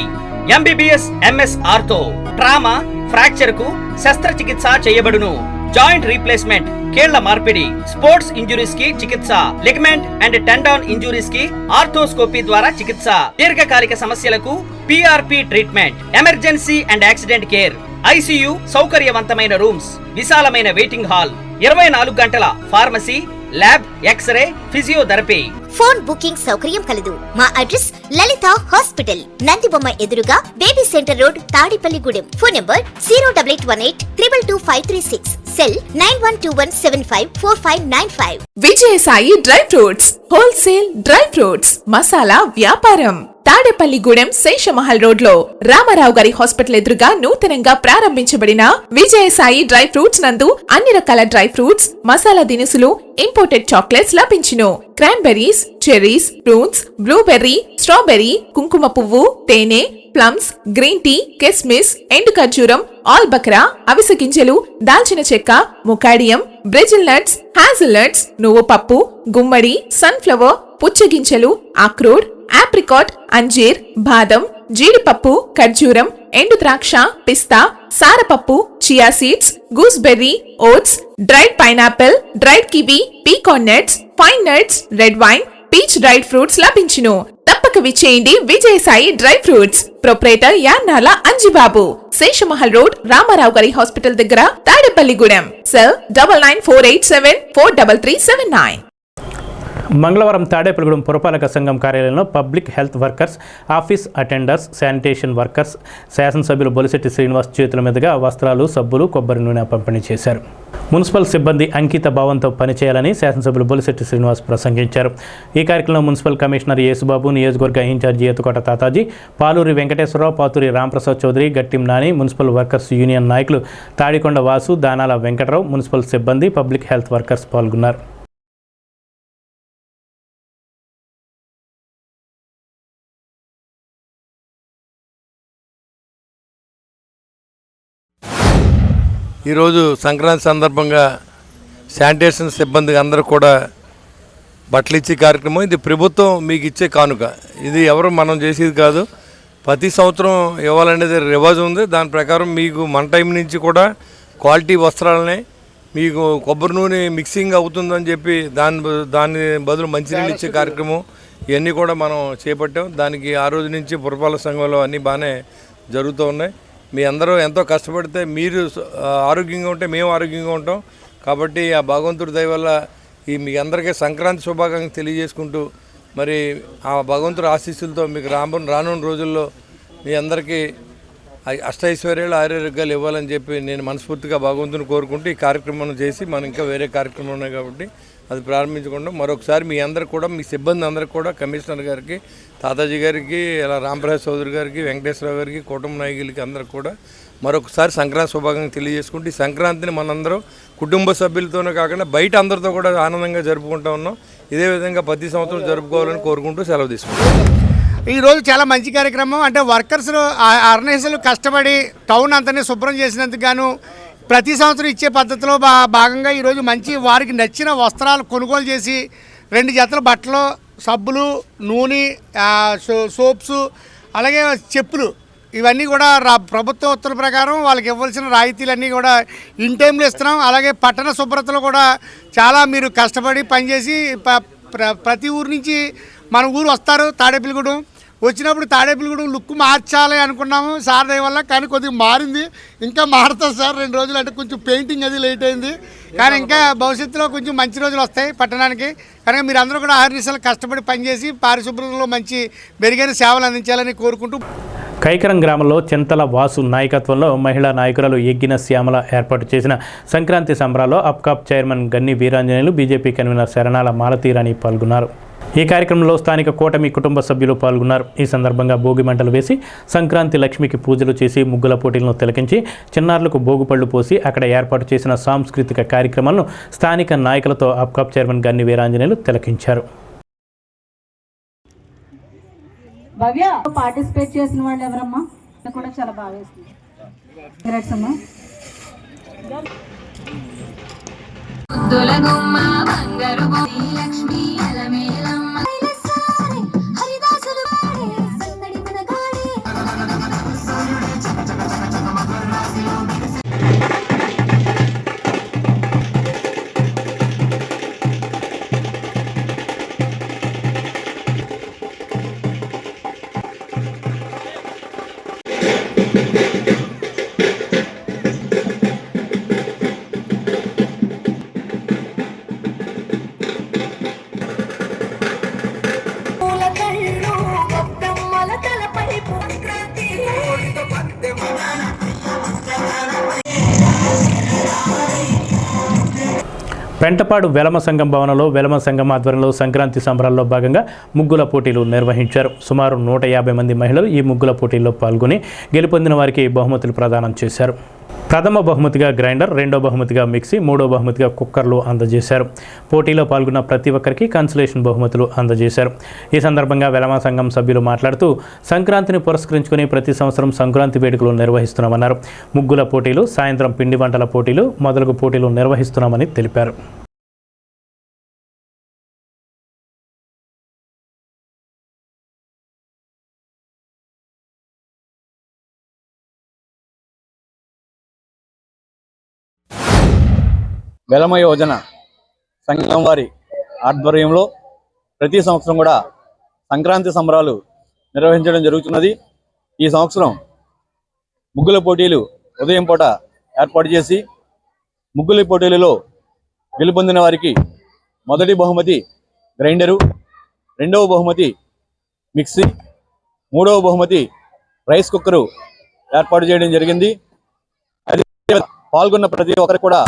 MBBS, MS ortho, trauma, fracture కు శస్త్రచికిత్స చేయబడును. జాయింట్ రీప్లేస్మెంట్, కీళ్ల మార్పిడి, స్పోర్ట్స్ ఇంజురీస్ కి చికిత్స, లిగమెంట్ అండ్ టెండాన్ ఇంజురీస్ కి ఆర్థోస్కోపీ ద్వారా చికిత్స, దీర్ఘకాలిక సమస్యలకు PRP treatment, emergency and accident care, ICU సౌకర్యవంతమైన రూమ్స్, విశాలమైన వెయిటింగ్ హాల్, 24 గంటల pharmacy, lab, x-ray, physiotherapy. Phone booking సౌకర్యం కలదు. మా అడ్రస్ లలిత హాస్పిటల్, నందిబొమ్మ ఎదురుగా, baby centre road, Tadepalligudem. Phone number 08818222536, cell 9121754595. Vijayasai dry fruits, wholesale dry fruits masala వ్యాపారం. తాడేపల్లిగూడెం శేషమహల్ రోడ్ లో రామారావు గారి హాస్పిటల్ ఎదురుగా నూతనంగా ప్రారంభించబడిన విజయసాయి డ్రై ఫ్రూట్స్ నందు అన్ని రకాల డ్రై ఫ్రూట్స్, మసాలా దినుసులు, ఇంపోర్టెడ్ చాక్లెట్స్ లభించును. Cranberries, cherries, prunes, blueberry, strawberry, కుంకుమ పువ్వు, తేనె, ప్లమ్స్, గ్రీన్ టీ, కిస్మిస్, ఎండు ఖర్జూరం, ఆల్ బక్రా, అవిసె గింజలు, దాల్చిన చెక్క, ముకాడియం, బ్రెజిల్ నట్స్, హ్యాజిల్ నట్స్, నువ్వు పప్పు, గుమ్మడి, సన్ఫ్లవర్, పుచ్చగింజలు, అక్రోడ్, ఆప్రికాట్, అంజీర్, బాదం, జీడిపప్పు, ఖర్జూరం, ఎండు ద్రాక్ష, పిస్తా, సారపప్పు, chia seeds, gooseberry, oats, dried pineapple, dried kiwi, pecan nuts, pine nuts, red wine, peach dried fruits లభించును. తప్పక విచ్చేయండి Vijayasai dry fruits. Proprietor Yarnala Anjibabu, Seshamahal road, Ramarao గారి హాస్పిటల్ దగ్గర, తాడేపల్లిగూడెం. సెల్ 9948743379. మంగళవారం తాడేపల్లిగూడెం పురపాలక సంఘం కార్యాలయంలో public health workers, office attenders, sanitation workers శాసనసభ్యులు బొలిశెట్టి శ్రీనివాస్ చేతుల మీదుగా వస్త్రాలు, సబ్బులు, కొబ్బరి నూనె పంపిణీ చేశారు. మున్సిపల్ సిబ్బంది అంకిత భావంతో పనిచేయాలని శాసనసభ్యులు బొలిశెట్టి శ్రీనివాస్ ప్రసంగించారు. ఈ కార్యక్రమంలో మున్సిపల్ కమిషనర్ యేసుబాబు, నియోజకవర్గ incharge Ethukota Tataji, Paluri Venkateswararao, Paturi Ramprasad Chowdary, Gattim Nani, municipal workers union నాయకులు తాడికొండ వాసు, దానాల వెంకటరావు, మున్సిపల్ సిబ్బంది, పబ్లిక్ హెల్త్ వర్కర్స్ పాల్గొన్నారు. ఈరోజు సంక్రాంతి సందర్భంగా శానిటేషన్ సిబ్బంది అందరూ కూడా బట్టలు ఇచ్చే కార్యక్రమం. ఇది ప్రభుత్వం మీకు ఇచ్చే కానుక. ఇది ఎవరు మనం చేసేది కాదు. ప్రతి సంవత్సరం ఇవ్వాలనేది రివాజ్ ఉంది. దాని ప్రకారం మీకు మన టైం నుంచి కూడా క్వాలిటీ వస్త్రాలనే మీకు కొబ్బరి నూనె మిక్సింగ్ అవుతుందని చెప్పి దాని బదులు మంచినీళ్ళు ఇచ్చే కార్యక్రమం ఇవన్నీ కూడా మనం చేపట్టాం. దానికి ఆ రోజు నుంచి పురపాలక సంఘంలో అన్నీ బాగానే జరుగుతూ ఉన్నాయి. మీ అందరూ ఎంతో కష్టపడితే మీరు ఆరోగ్యంగా ఉంటే మేము ఆరోగ్యంగా ఉంటాం. కాబట్టి ఆ భగవంతుడి దయ వల్ల మీ అందరికీ సంక్రాంతి శుభాకాంక్షలు తెలియజేసుకుంటూ, మరి ఆ భగవంతుడి ఆశీస్సులతో మీకు రానున్న రోజుల్లో మీ అందరికీ అష్టైశ్వర్యాలు, ఆరోగ్యాలు ఇవ్వాలని చెప్పి నేను మనస్ఫూర్తిగా భగవంతుని కోరుకుంటూ ఈ కార్యక్రమం చేసి మనం ఇంకా వేరే కార్యక్రమం ఉన్నాయి కాబట్టి అది ప్రారంభించకుండా మరొకసారి మీ అందరికి కూడా, మీ సిబ్బంది అందరికి కూడా, కమిషనర్ గారికి, తాతాజీ గారికి, ఇలా రాంప్రసాద్ చౌదరి గారికి, వెంకటేశ్వరరావు గారికి, కుటుంబ నాయకులకి అందరికి కూడా మరొకసారి సంక్రాంతి శుభాకాంక్షలు తెలియజేసుకుంటూ ఈ సంక్రాంతిని మనందరం కుటుంబ సభ్యులతోనే కాకుండా బయట అందరితో కూడా ఆనందంగా జరుపుకుంటూ ఉన్నాం. ఇదే విధంగా ప్రతి సంవత్సరం జరుపుకోవాలని కోరుకుంటూ సెలవు తీసుకుంటాం. ఈరోజు చాలా మంచి కార్యక్రమం. అంటే వర్కర్స్ అర్నేసులు కష్టపడి టౌన్ అంతనే శుభ్రం చేసినందుకు గాను ప్రతి సంవత్సరం ఇచ్చే పద్ధతిలో భాగంగా ఈరోజు మంచి వారికి నచ్చిన వస్త్రాలు కొనుగోలు చేసి 2 జతల బట్టలు, సబ్బులు, నూనె, సోప్స్, అలాగే చెప్పులు ఇవన్నీ కూడా ప్రభుత్వ ఉత్తర్వుల ప్రకారం వాళ్ళకి ఇవ్వాల్సిన రాయితీలన్నీ కూడా ఇన్ టైంలో ఇస్తున్నాం. అలాగే పట్టణ శుభ్రతలో కూడా చాలా మీరు కష్టపడి పనిచేసి ప్రతి ఊరు నుంచి మన ఊరు వస్తారు. తాడేపల్లిగూడెం వచ్చినప్పుడు తాడేపల్లిగూడెం లుక్ మార్చాలి అనుకున్నాము సార్ దయ వల్ల. కానీ కొద్దిగా మారింది, ఇంకా మారుతుంది సార్. 2 రోజులు అంటే కొంచెం పెయింటింగ్ అది లేట్ అయింది. కానీ ఇంకా భవిష్యత్తులో కొంచెం మంచి రోజులు వస్తాయి పట్టణానికి. కనుక మీరు అందరూ కూడా 6 నిమిషాలు కష్టపడి పనిచేసి పారిశుభ్రతలో మంచి మెరుగైన సేవలు అందించాలని కోరుకుంటూ. కైకరం గ్రామంలో చింతల వాసు నాయకత్వంలో మహిళా నాయకురాలు ఎగ్గిన శ్యామల ఏర్పాటు చేసిన సంక్రాంతి సంబరాల్లో అప్కాప్ చైర్మన్ గన్ని వీరాంజనేయులు, బీజేపీ కన్వీనర్ శరణాల మాలతీరాణి పాల్గొన్నారు. ఈ కార్యక్రమంలో స్థానిక కూటమి కుటుంబ సభ్యులు పాల్గొన్నారు. ఈ సందర్భంగా భోగి మంటలు వేసి సంక్రాంతి లక్ష్మికి పూజలు చేసి ముగ్గుల పోటీలను తిలకించి చిన్నారులకు భోగుపళ్లు పోసి అక్కడ ఏర్పాటు చేసిన సాంస్కృతిక కార్యక్రమాలను స్థానిక నాయకులతో అప్కాప్ చైర్మన్ గన్ని వీరాంజనేయులు తిలకించారు. భవ్య పార్టిసిపేట్ చేసిన వాళ్ళు ఎవరమ్మా? కూడా చాలా బాగా వేస్తుంది. పెంటపాడు వెలమ సంఘం భవనంలో వెలమ సంఘం ఆధ్వర్యంలో సంక్రాంతి సంబరాల్లో భాగంగా ముగ్గుల పోటీలు నిర్వహించారు. సుమారు 150 మంది మహిళలు ఈ ముగ్గుల పోటీల్లో పాల్గొని గెలుపొందిన వారికి బహుమతులు ప్రదానం చేశారు. ప్రథమ బహుమతిగా గ్రైండర్, రెండో బహుమతిగా మిక్సీ, మూడో బహుమతిగా కుక్కర్లు అందజేశారు. పోటీలో పాల్గొన్న ప్రతి ఒక్కరికి కన్సలేషన్ బహుమతులు అందజేశారు. ఈ సందర్భంగా వెలమ సంఘం సభ్యులు మాట్లాడుతూ సంక్రాంతిని పురస్కరించుకుని ప్రతి సంవత్సరం సంక్రాంతి వేడుకలు నిర్వహిస్తున్నామన్నారు. ముగ్గుల పోటీలు, సాయంత్రం పిండి వంటల పోటీలు మొదలగు పోటీలు నిర్వహిస్తున్నామని తెలిపారు. వెలమ యోజన సంఘం వారి ఆధ్వర్యంలో ప్రతి సంవత్సరం కూడా సంక్రాంతి సంబరాలు నిర్వహించడం జరుగుతున్నది. ఈ సంవత్సరం ముగ్గుల పోటీలు ఉదయం పూట ఏర్పాటు చేసి ముగ్గుల పోటీలలో గెలుపొందిన వారికి మొదటి బహుమతి గ్రైండరు, రెండవ బహుమతి మిక్సీ, మూడవ బహుమతి రైస్ కుక్కరు ఏర్పాటు చేయడం జరిగింది. అదే పాల్గొన్న ప్రతి ఒక్కరికి కూడా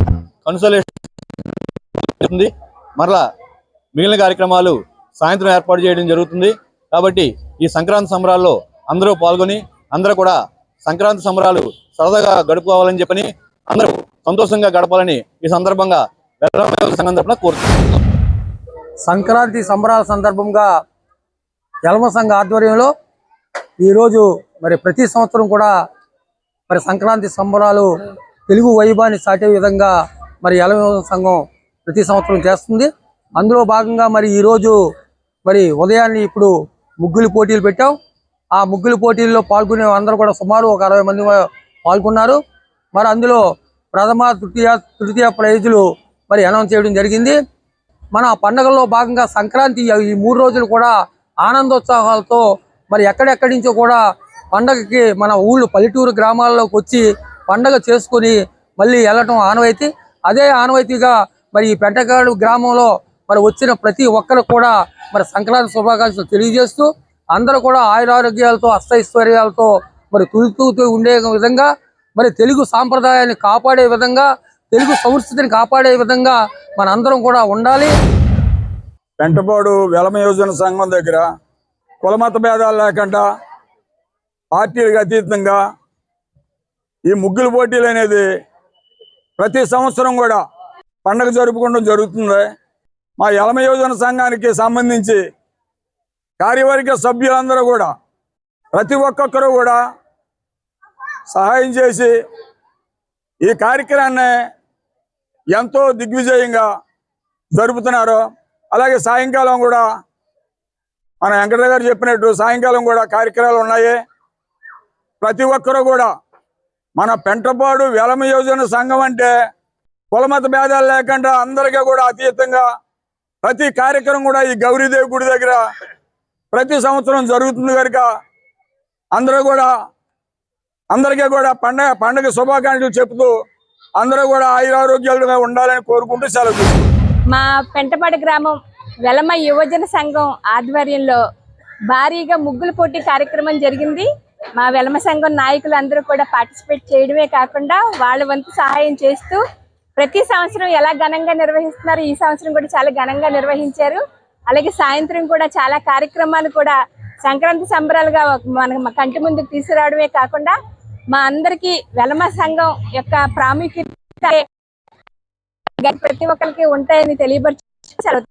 కన్సలేషన్ మరలా మిగిలిన కార్యక్రమాలు సాయంత్రం ఏర్పాటు చేయడం జరుగుతుంది. కాబట్టి ఈ సంక్రాంతి సంబరాల్లో అందరూ పాల్గొని అందరూ కూడా సంక్రాంతి సంబరాలు సరదాగా గడుపుకోవాలని చెప్పని అందరూ సంతోషంగా గడపాలని ఈ సందర్భంగా సంఘం తరపున కోరుతున్నాను. సంక్రాంతి సంబరాల సందర్భంగా వెలమ సంఘ ఆధ్వర్యంలో ఈరోజు మరి ప్రతి సంవత్సరం కూడా మరి సంక్రాంతి సంబరాలు తెలుగు వైభవాన్ని చాటే విధంగా మరి వెలమ సంఘం ప్రతి సంవత్సరం చేస్తుంది. అందులో భాగంగా మరి ఈరోజు మరి ఉదయాన్నే ఇప్పుడు ముగ్గులు పోటీలు పెట్టాం. ఆ ముగ్గులు పోటీల్లో పాల్గొనే అందరూ కూడా సుమారు ఒక 60 మంది పాల్గొన్నారు. మరి అందులో ప్రథమ తృతీయ ప్రైజులు మరి అనౌన్స్ చేయడం జరిగింది. మన పండుగల్లో భాగంగా సంక్రాంతి ఈ 3 రోజులు కూడా ఆనందోత్సాహాలతో మరి ఎక్కడెక్కడి నుంచో కూడా పండగకి మన ఊళ్ళు పల్లెటూరు గ్రామాల్లోకి వచ్చి పండగ చేసుకొని మళ్ళీ వెళ్ళటం ఆనవాయితీ. అదే ఆనవాయితీగా మరి ఈ పెంటపాడు గ్రామంలో మరి వచ్చిన ప్రతి ఒక్కరు కూడా మరి సంక్రాంతి శుభాకాంక్షలు తెలియజేస్తూ అందరూ కూడా ఆయురారోగ్యాలతో అష్టైశ్వర్యాలతో మరి తూతూ ఉండే విధంగా మరి తెలుగు సాంప్రదాయాన్ని కాపాడే విధంగా తెలుగు సంస్కృతిని కాపాడే విధంగా మన అందరం కూడా ఉండాలి. పెంటపాడు వెలమ యోజన సంఘం దగ్గర కులమత భేదాలు లేకుండా పార్టీలకు అతీతంగా ఈ ముగ్గుల పోటీలు అనేది ప్రతి సంవత్సరం కూడా పండగ జరుపుకోవడం జరుగుతుంది. మా వెలమ యోజన సంఘానికి సంబంధించి కార్యవర్గ సభ్యులందరూ కూడా ప్రతి ఒక్కొక్కరు కూడా సహాయం చేసి ఈ కార్యక్రమాన్ని ఎంతో దిగ్విజయంగా జరుపుతున్నారు. అలాగే సాయంకాలం కూడా మన వెంకటరావు గారు చెప్పినట్టు సాయంకాలం కూడా కార్యక్రమాలు ఉన్నాయి. ప్రతి ఒక్కరూ కూడా మన పెంటపాడు వెలమ యోజన సంఘం అంటే కులమత భేదాలు లేకుండా అందరికీ కూడా అతీతంగా ప్రతి కార్యక్రమం కూడా ఈ గౌరీదేవి గుడి దగ్గర ప్రతి సంవత్సరం జరుగుతుంది కనుక అందరికీ కూడా పండగ శుభాకాంక్షలు చెప్తూ అందరూ కూడా ఆయురారోగ్యాలుగా ఉండాలని కోరుకుంటూ సెలవు. మా పెంటపాడు గ్రామం వెలమ యువజన సంఘం ఆధ్వర్యంలో భారీగా ముగ్గుల పోటీ కార్యక్రమం జరిగింది. మా వెలమ సంఘం నాయకులు అందరూ కూడా పార్టిసిపేట్ చేయడమే కాకుండా వాళ్ళ వంతు సహాయం చేస్తూ ప్రతి సంవత్సరం ఎలా ఘనంగా నిర్వహిస్తున్నారు ఈ సంవత్సరం కూడా చాలా ఘనంగా నిర్వహించారు. అలాగే సాయంత్రం కూడా చాలా కార్యక్రమాలు కూడా సంక్రాంతి సంబరాలుగా మన కంటి ముందుకు తీసుకురావడమే కాకుండా మా అందరికీ వెలమ సంఘం యొక్క ప్రాముఖ్యత ప్రతి ఒక్కరికి ఉంటాయని తెలియపరచారు.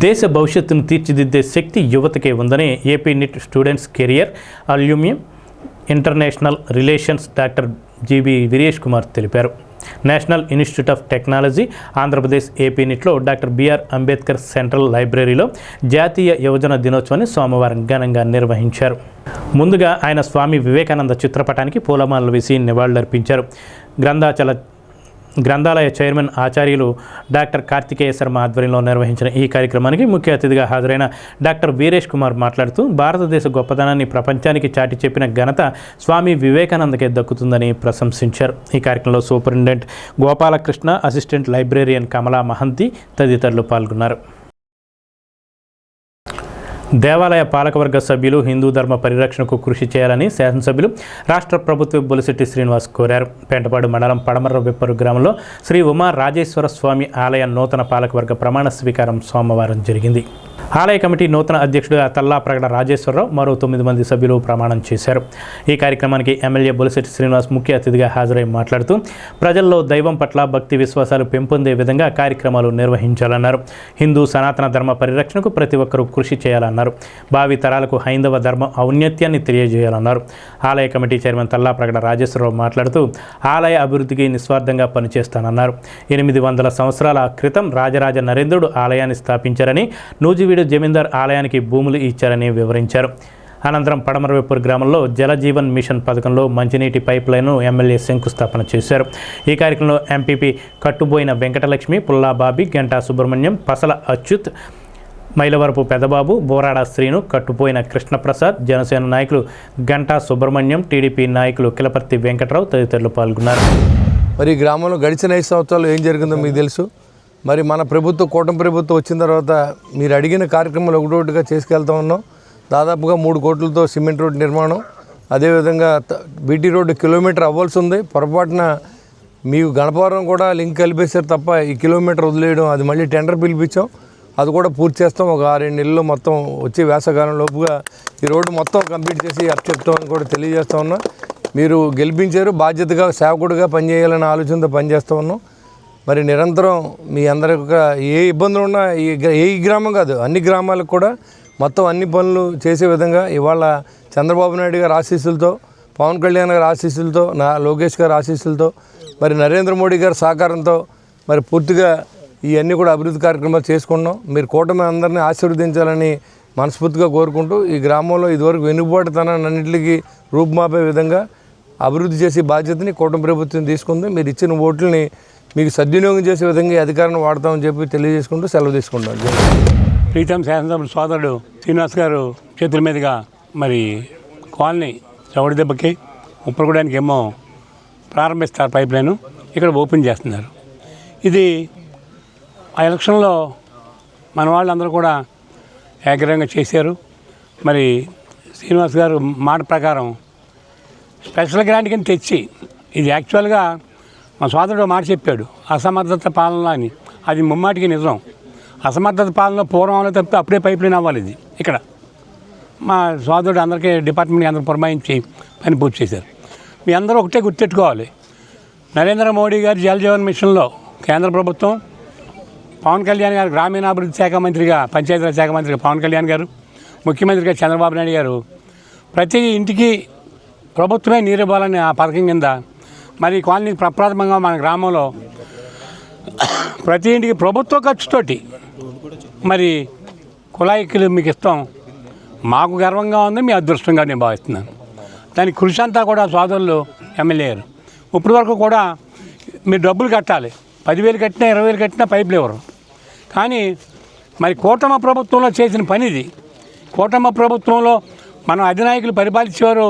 దేశ భవిష్యత్తును తీర్చిదిద్దే శక్తి యువతకే ఉందని AP NIT students career alumni international relations doctor GB Veeresh Kumar తెలిపారు. National institute of technology Andhra Pradesh AP నిట్లో డాక్టర్ బిఆర్ అంబేద్కర్ సెంట్రల్ లైబ్రరీలో జాతీయ యువజన దినోత్సవాన్ని సోమవారం ఘనంగా నిర్వహించారు. ముందుగా ఆయన స్వామి వివేకానంద చిత్రపటానికి పూలమాలలు వేసి నివాళులర్పించారు. గ్రంథాలయ చైర్మన్ ఆచార్యులు డాక్టర్ కార్తికేయ శర్మ ఆధ్వర్యంలో నిర్వహించిన ఈ కార్యక్రమానికి ముఖ్య అతిథిగా హాజరైన డాక్టర్ వీరేష్ కుమార్ మాట్లాడుతూ భారతదేశ గొప్పతనాన్ని ప్రపంచానికి చాటి చెప్పిన ఘనత స్వామి వివేకానందకే దక్కుతుందని ప్రశంసించారు. ఈ కార్యక్రమంలో సూపరింటెండెంట్ గోపాలకృష్ణ, అసిస్టెంట్ లైబ్రేరియన్ కమలా మహంతి తదితరులు పాల్గొన్నారు. దేవాలయ పాలకవర్గ సభ్యులు హిందూ ధర్మ పరిరక్షణకు కృషి చేయాలని శాసనసభ్యులు రాష్ట్ర ప్రభుత్వ బొలిశెట్టి శ్రీనివాస్ కోరారు. పెంటపాడు మండలం పడమర్ర వెప్పరు గ్రామంలో శ్రీ ఉమా రాజేశ్వర స్వామి ఆలయ నూతన పాలకవర్గ ప్రమాణ స్వీకారం సోమవారం జరిగింది. ఆలయ కమిటీ నూతన అధ్యక్షుడిగా తల్లాప్రగడ రాజేశ్వరరావు మరో 9 మంది సభ్యులు ప్రమాణం చేశారు. ఈ కార్యక్రమానికి ఎమ్మెల్యే బొలిశెట్టి శ్రీనివాస్ ముఖ్య అతిథిగా హాజరై మాట్లాడుతూ ప్రజల్లో దైవం పట్ల భక్తి విశ్వాసాలు పెంపొందే విధంగా కార్యక్రమాలు నిర్వహించాలన్నారు. హిందూ సనాతన ధర్మ పరిరక్షణకు ప్రతి ఒక్కరూ కృషి చేయాలన్నారు. భావి తరాలకు హైందవ ధర్మ ఔన్నత్యాన్ని తెలియజేయాలన్నారు. ఆలయ కమిటీ చైర్మన్ తల్లాప్రగడ రాజేశ్వరరావు మాట్లాడుతూ ఆలయ అభివృద్ధికి నిస్వార్థంగా పనిచేస్తానన్నారు. 800 సంవత్సరాల క్రితం రాజరాజ నరేంద్రుడు ఆలయాన్ని స్థాపించారని, నూజివీడు జమీందార్ ఆలయానికి భూములు ఇచ్చారని వివరించారు. అనంతరం పడమరవేపూర్ గ్రామంలో జలజీవన్ మిషన్ పథకంలో మంచినీటి పైప్ లైన్ను ఎమ్మెల్యే శంకుస్థాపన చేశారు. ఈ కార్యక్రమంలో ఎంపీపీ కట్టుబోయిన వెంకటలక్ష్మి, పుల్లా బాబీ, గంటా సుబ్రహ్మణ్యం, పసల అచ్యుత్, మైలవరపు పెదబాబు, బోరాడ శ్రీను, కట్టుపోయిన కృష్ణప్రసాద్, జనసేన నాయకులు గంటా సుబ్రహ్మణ్యం, టీడీపీ నాయకులు కిలపర్తి వెంకట్రావు తదితరులు పాల్గొన్నారు. మరి గ్రామంలో గడిచిన 5 సంవత్సరాలు ఏం జరిగిందో మీకు తెలుసు. మరి మన ప్రభుత్వం, కూటమి ప్రభుత్వం వచ్చిన తర్వాత మీరు అడిగిన కార్యక్రమాలు ఒకటొకటిగా చేసుకెళ్తా ఉన్నాం. దాదాపుగా 3 కోట్లతో సిమెంట్ రోడ్డు నిర్మాణం, అదేవిధంగా బీటీ రోడ్డు కిలోమీటర్ అవ్వాల్సి ఉంది. పొరపాటున మీకు గణపవరం కూడా లింక్ కలిపేశారు తప్ప ఈ కిలోమీటర్ వదిలేయడం, అది మళ్ళీ టెండర్ పిలిపించాం, అది కూడా పూర్తి చేస్తాం. ఒక 6-7 నెలల్లో మొత్తం వచ్చే వేసవకాలం లోపుగా ఈ రోడ్డు మొత్తం కంప్లీట్ చేసి అప్ చెప్తామని కూడా తెలియజేస్తా ఉన్నా. మీరు గెలిపించారు, బాధ్యతగా సేవకుడిగా పనిచేయాలనే ఆలోచనతో పనిచేస్తూ ఉన్నాం. మరి నిరంతరం మీ అందరి ఏ ఇబ్బందులు ఉన్నా ఏ గ్రామం కాదు, అన్ని గ్రామాలకు కూడా మొత్తం అన్ని పనులు చేసే విధంగా ఇవాళ చంద్రబాబు నాయుడు గారి ఆశీస్సులతో, పవన్ కళ్యాణ్ గారి ఆశీస్సులతో, లోకేష్ గారి ఆశీస్సులతో, మరి నరేంద్ర మోడీ గారి సహకారంతో మరి పూర్తిగా ఇవన్నీ కూడా అభివృద్ధి కార్యక్రమాలు చేసుకున్నాం. మీరు కూటమి అందరినీ ఆశీర్వదించాలని మనస్ఫూర్తిగా కోరుకుంటూ ఈ గ్రామంలో ఇదివరకు వెనుకబాటుతనాన్ని అన్నింటికి రూపుమాపే విధంగా అభివృద్ధి చేసే బాధ్యతని కూటమి ప్రభుత్వం తీసుకుంది. మీరు ఇచ్చిన ఓట్లని మీకు సద్వినియోగం చేసే విధంగా ఈ అధికారాన్ని వాడతామని చెప్పి తెలియజేసుకుంటూ సెలవు తీసుకుంటాం. ప్రీతం శాసనసభ్యుడు సోదరుడు శ్రీనివాస్ గారు చేతుల మీదుగా మరి కాలనీ చవడి దెబ్బకి ఉప్పరగూడానికి ఏమో ప్రారంభిస్తారు పైప్ లైన్, ఇక్కడ ఓపెన్ చేస్తున్నారు. ఇది ఆ ఎలక్షన్లో మన వాళ్ళందరూ కూడా ఏకగ్రీవంగా చేశారు. మరి శ్రీనివాస్ గారు మాట ప్రకారం స్పెషల్ గ్రాంట్ కింద తెచ్చి, ఇది యాక్చువల్గా మా సోదరుడు మాట చెప్పాడు అసమర్థత పాలన అని, అది ముమ్మాటికి నిజం. అసమర్థత పాలన పూర్వంలో తప్పితే అప్పుడే పైప్ లైన్ అవ్వాలి. ఇది ఇక్కడ మా సోదరుడు అందరికీ డిపార్ట్మెంట్కి అందరూ పురమాయించి పని పూర్తి చేశారు. మీ అందరూ ఒకటే గుర్తెట్టుకోవాలి, నరేంద్ర మోడీ గారి జలజీవన్ మిషన్లో కేంద్ర ప్రభుత్వం, పవన్ కళ్యాణ్ గారు గ్రామీణాభివృద్ధి శాఖ మంత్రిగా, పంచాయతీరాజ్ శాఖ మంత్రిగా పవన్ కళ్యాణ్ గారు, ముఖ్యమంత్రిగా చంద్రబాబు నాయుడు గారు ప్రతి ఇంటికి ప్రభుత్వమే నీరు ఇవ్వాలని ఆ పథకం కింద మరి కాలనీ ప్రప్రథమంగా మన గ్రామంలో ప్రతి ఇంటికి ప్రభుత్వ ఖర్చుతోటి మరి కుళాయికి మీకు ఇస్తాం. మాకు గర్వంగా ఉంది, మీ అదృష్టంగా నేను భావిస్తున్నాను. దాని కృషి అంతా కూడా సోదరులు ఎమ్మెల్యే గారు ఇప్పటి వరకు కూడా మీరు డబ్బులు కట్టాలి, 10,000 కట్టినా 20,000 కట్టినా పైపులు ఇవ్వరు. కానీ మరి కూటమి ప్రభుత్వంలో చేసిన పని ఇది. కూటమి ప్రభుత్వంలో మనం అధినాయకులు పరిపాలించేవారు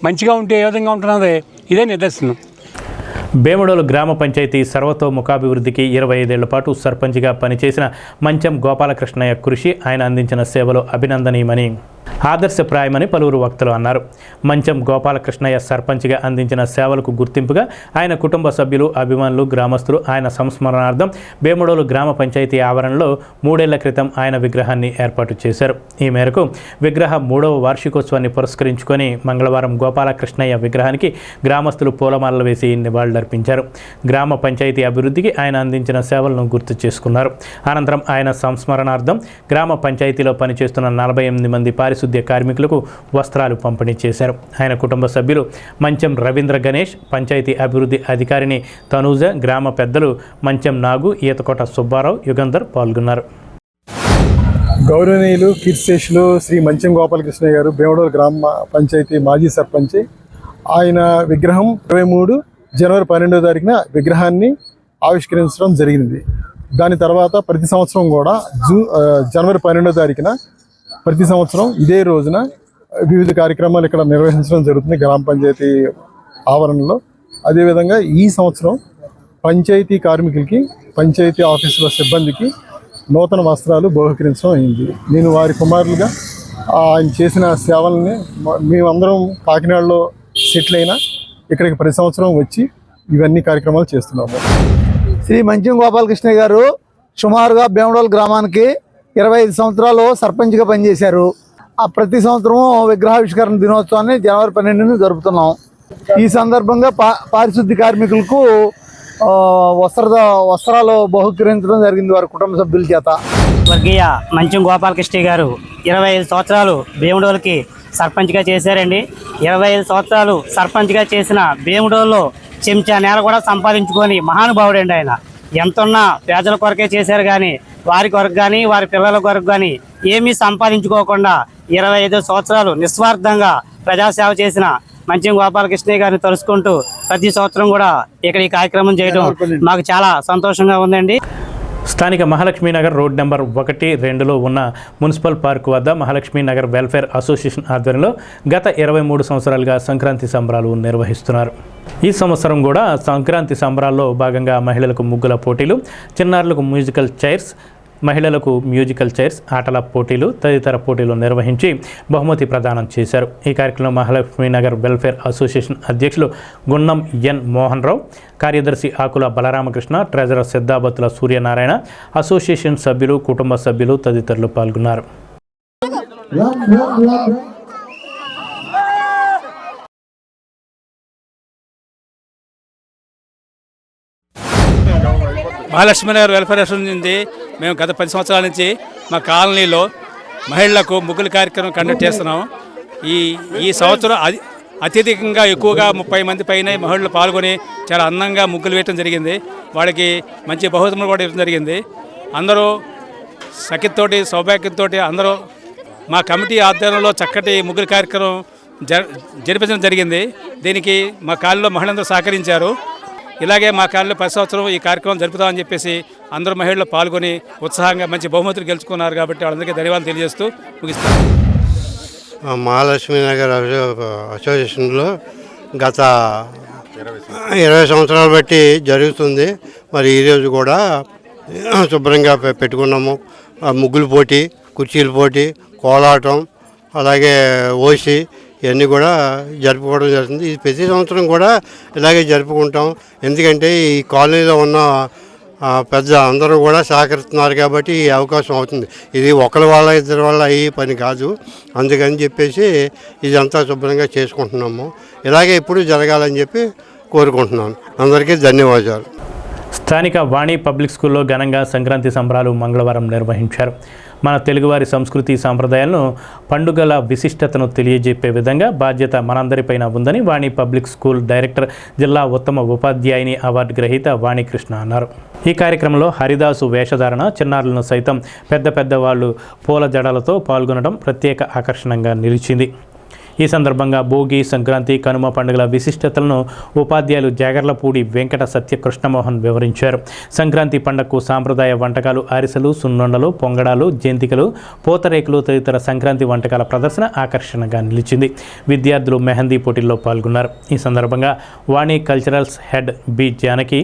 మంచిగా ఉంటే ఏ విధంగా ఉంటున్నది ఇదే నిదర్శనం. బేముడోలు గ్రామ పంచాయతీ సర్వతోముఖాభివృద్ధికి 25 ఏళ్ల పాటు సర్పంచ్గా పనిచేసిన మంచం గోపాలకృష్ణయ్య కృషి, ఆయన అందించిన సేవలు అభినందనీయమని, ఆదర్శప్రాయమని పలువురు వక్తలు అన్నారు. మంచం గోపాలకృష్ణయ్య సర్పంచ్గా అందించిన సేవలకు గుర్తింపుగా ఆయన కుటుంబ సభ్యులు, అభిమానులు, గ్రామస్తులు ఆయన సంస్మరణార్థం బేముడోలు గ్రామ పంచాయతీ ఆవరణలో 3 ఏళ్ల క్రితం ఆయన విగ్రహాన్ని ఏర్పాటు చేశారు. ఈ మేరకు విగ్రహ 3వ వార్షికోత్సవాన్ని పురస్కరించుకొని మంగళవారం గోపాలకృష్ణయ్య విగ్రహానికి గ్రామస్తులు పూలమాలలు వేసి నివాళులర్పించారు. గ్రామ పంచాయతీ అభివృద్ధికి ఆయన అందించిన సేవలను గుర్తు చేసుకున్నారు. అనంతరం ఆయన సంస్మరణార్థం గ్రామ పంచాయతీలో పనిచేస్తున్న 48 మంది పారిశుద్ధ్య కార్మికులకు వస్త్రాలు పంపిణీ చేశారు. ఆయన కుటుంబ సభ్యులు మంచం రవీంద్ర గణేష్, పంచాయతీ అభివృద్ధి అధికారిని తనూజ, గ్రామ పెద్దలు మంచం నాగు, ఈతకోట సుబ్బారావు, యుగంధర్ పాల్గొన్నారు. గౌరవనీయులు కీర్తిశేషులు శ్రీ మంచం గోపాలకృష్ణయ్య గారు బేముడోలు గ్రామ పంచాయతీ మాజీ సర్పంచ్. ఆయన విగ్రహం 23 జనవరి 12వ తారీఖున విగ్రహాన్ని ఆవిష్కరించడం జరిగింది. దాని తర్వాత ప్రతి సంవత్సరం కూడా జనవరి 12వ తారీఖున ప్రతి సంవత్సరం ఇదే రోజున వివిధ కార్యక్రమాలు ఇక్కడ నిర్వహించడం జరుగుతుంది గ్రామ పంచాయతీ ఆవరణలో. అదేవిధంగా ఈ సంవత్సరం పంచాయతీ కార్మికులకి, పంచాయతీ ఆఫీసుల సిబ్బందికి నూతన వస్త్రాలు బహుకరించడం అయింది. నేను వారి కుమారులుగా ఆయన చేసిన సేవల్ని మేమందరం కాకినాడలో సెటిల్ అయినా ఇక్కడికి ప్రతి సంవత్సరం వచ్చి ఇవన్నీ కార్యక్రమాలు చేస్తున్నాము. శ్రీ మంచం గోపాలకృష్ణ గారు సుమారుగా భీమడోలు గ్రామానికి 25 సంవత్సరాలు సర్పంచ్గా పనిచేశారు. ఆ ప్రతి సంవత్సరం విగ్రహావిష్కరణ దినోత్సవాన్ని జనవరి 12న జరుపుతున్నాం. ఈ సందర్భంగా పారిశుద్ధ్య కార్మికులకు వస్త్రాలు బహుకరించడం జరిగింది వారి కుటుంబ సభ్యుల చేత. స్వర్గీయ మంచం గోపాలకృష్ణ గారు 25 సంవత్సరాలు భీమడోలుకి సర్పంచ్గా చేశారండి. 25 సంవత్సరాలు సర్పంచ్గా చేసిన భీమడోల్లో చెంచా నేల కూడా సంపాదించుకొని మహానుభావుడు అండి. ఆయన ఎంతున్నా పేదల కొరకే చేశారు కానీ వారి కొరకు కానీ వారి పిల్లల కొరకు కానీ ఏమీ సంపాదించుకోకుండా 25 సంవత్సరాలు నిస్వార్థంగా ప్రజాసేవ చేసిన మంచం గోపాలకృష్ణ గారిని తలుసుకుంటూ ప్రతి సంవత్సరం కూడా ఇక్కడ ఈ కార్యక్రమం చేయడం మాకు చాలా సంతోషంగా ఉందండి. స్థానిక మహాలక్ష్మి నగర్ రోడ్ నెంబర్ 1-2లో ఉన్న మున్సిపల్ పార్క్ వద్ద మహాలక్ష్మి నగర్ వెల్ఫేర్ అసోసియేషన్ ఆధ్వర్యంలో గత 23 సంవత్సరాలుగా సంక్రాంతి సంబరాలు నిర్వహిస్తున్నారు. ఈ సంవత్సరం కూడా సంక్రాంతి సంబరాల్లో భాగంగా మహిళలకు ముగ్గుల పోటీలు, చిన్నారులకు మ్యూజికల్ చైర్స్, మహిళలకు మ్యూజికల్ చైర్స్, ఆటల పోటీలు తదితర పోటీలు నిర్వహించి బహుమతి ప్రదానం చేశారు. ఈ కార్యక్రమంలో మహాలక్ష్మి నగర్ వెల్ఫేర్ అసోసియేషన్ అధ్యక్షులు గున్నం ఎన్ మోహన్ రావు, కార్యదర్శి ఆకుల బలరామకృష్ణ, ట్రెజరర్ సిద్ధాబత్తుల సూర్యనారాయణ, అసోసియేషన్ సభ్యులు, కుటుంబ సభ్యులు తదితరులు పాల్గొన్నారు. మహాలక్ష్మి నగర్ వెల్ఫేర్ అసోసియేషన్ నుంచి మేము గత 10 సంవత్సరాల నుంచి మా కాలనీలో మహిళలకు ముగ్గుల కార్యక్రమం కండక్ట్ చేస్తున్నాము. ఈ సంవత్సరం అత్యధికంగా ఎక్కువగా 30 మంది పైన మహిళలు పాల్గొని చాలా అందంగా ముగ్గులు వేయడం జరిగింది. వాళ్ళకి మంచి బహుమతులు కూడా ఇవ్వడం జరిగింది. అందరూ సఖ్యతతోటి సౌభాగ్యంతో అందరూ మా కమిటీ ఆధ్వర్యంలో చక్కటి ముగ్గుల కార్యక్రమం జరిపించడం జరిగింది. దీనికి మా కాలనీలో మహిళలందరూ సహకరించారు. ఇలాగే మా కాలనీలో 10 సంవత్సరం ఈ కార్యక్రమం జరుపుతామని చెప్పేసి అందరూ మహిళలు పాల్గొని ఉత్సాహంగా మంచి బహుమతులు గెలుచుకున్నారు. కాబట్టి వాళ్ళందరికీ ధన్యవాదాలు తెలియజేస్తూ ముగిస్తాను. మహాలక్ష్మి నగర్ అసోసియేషన్లో గత 20 సంవత్సరాలు బట్టి జరుగుతుంది. మరి ఈరోజు కూడా శుభ్రంగా పెట్టుకున్నాము. ముగ్గుల పోటీ, కుర్చీల పోటీ, కోలాటం, అలాగే ఓసి ఇవన్నీ కూడా జరుపుకోవడం జరుగుతుంది. ఇది ప్రతి సంవత్సరం కూడా ఇలాగే జరుపుకుంటాం. ఎందుకంటే ఈ కాలనీలో ఉన్న పెద్ద అందరూ కూడా సహకరిస్తున్నారు కాబట్టి ఈ అవకాశం అవుతుంది. ఇది ఒకరి వల్ల ఇద్దరి వల్ల అయ్యే పని కాదు. అందుకని చెప్పేసి ఇదంతా శుభ్రంగా చేసుకుంటున్నాము. ఇలాగే ఎప్పుడు జరగాలని చెప్పి కోరుకుంటున్నాను. అందరికీ ధన్యవాదాలు. స్థానిక వాణి పబ్లిక్ స్కూల్లో ఘనంగా సంక్రాంతి సంబరాలు మంగళవారం నిర్వహించారు. మన తెలుగువారి సంస్కృతి సాంప్రదాయాలను, పండుగల విశిష్టతను తెలియజెప్పే విధంగా బాధ్యత మనందరిపైన ఉందని వాణి పబ్లిక్ స్కూల్ డైరెక్టర్, జిల్లా ఉత్తమ ఉపాధ్యాయుని అవార్డు గ్రహీత వాణికృష్ణ అన్నారు. ఈ కార్యక్రమంలో హరిదాసు వేషధారణ, చిన్నారులను సైతం పెద్ద వాళ్ళు పూల జడలతో పాల్గొనడం ప్రత్యేక ఆకర్షణగా నిలిచింది. ఈ సందర్భంగా భోగి, సంక్రాంతి, కనుమ పండుగల విశిష్టతలను ఉపాధ్యాయులు జాగర్లపూడి వెంకట సత్యకృష్ణమోహన్ వివరించారు. సంక్రాంతి పండుగకు సాంప్రదాయ వంటకాలు, అరిసెలు, సున్నుండలు, పొంగడాలు, జంతికలు, పూతరేకులు తదితర సంక్రాంతి వంటకాల ప్రదర్శన ఆకర్షణగా నిలిచింది. విద్యార్థులు మెహందీ పోటీల్లో పాల్గొన్నారు. ఈ సందర్భంగా వాణి కల్చరల్స్ హెడ్ బి జానకి,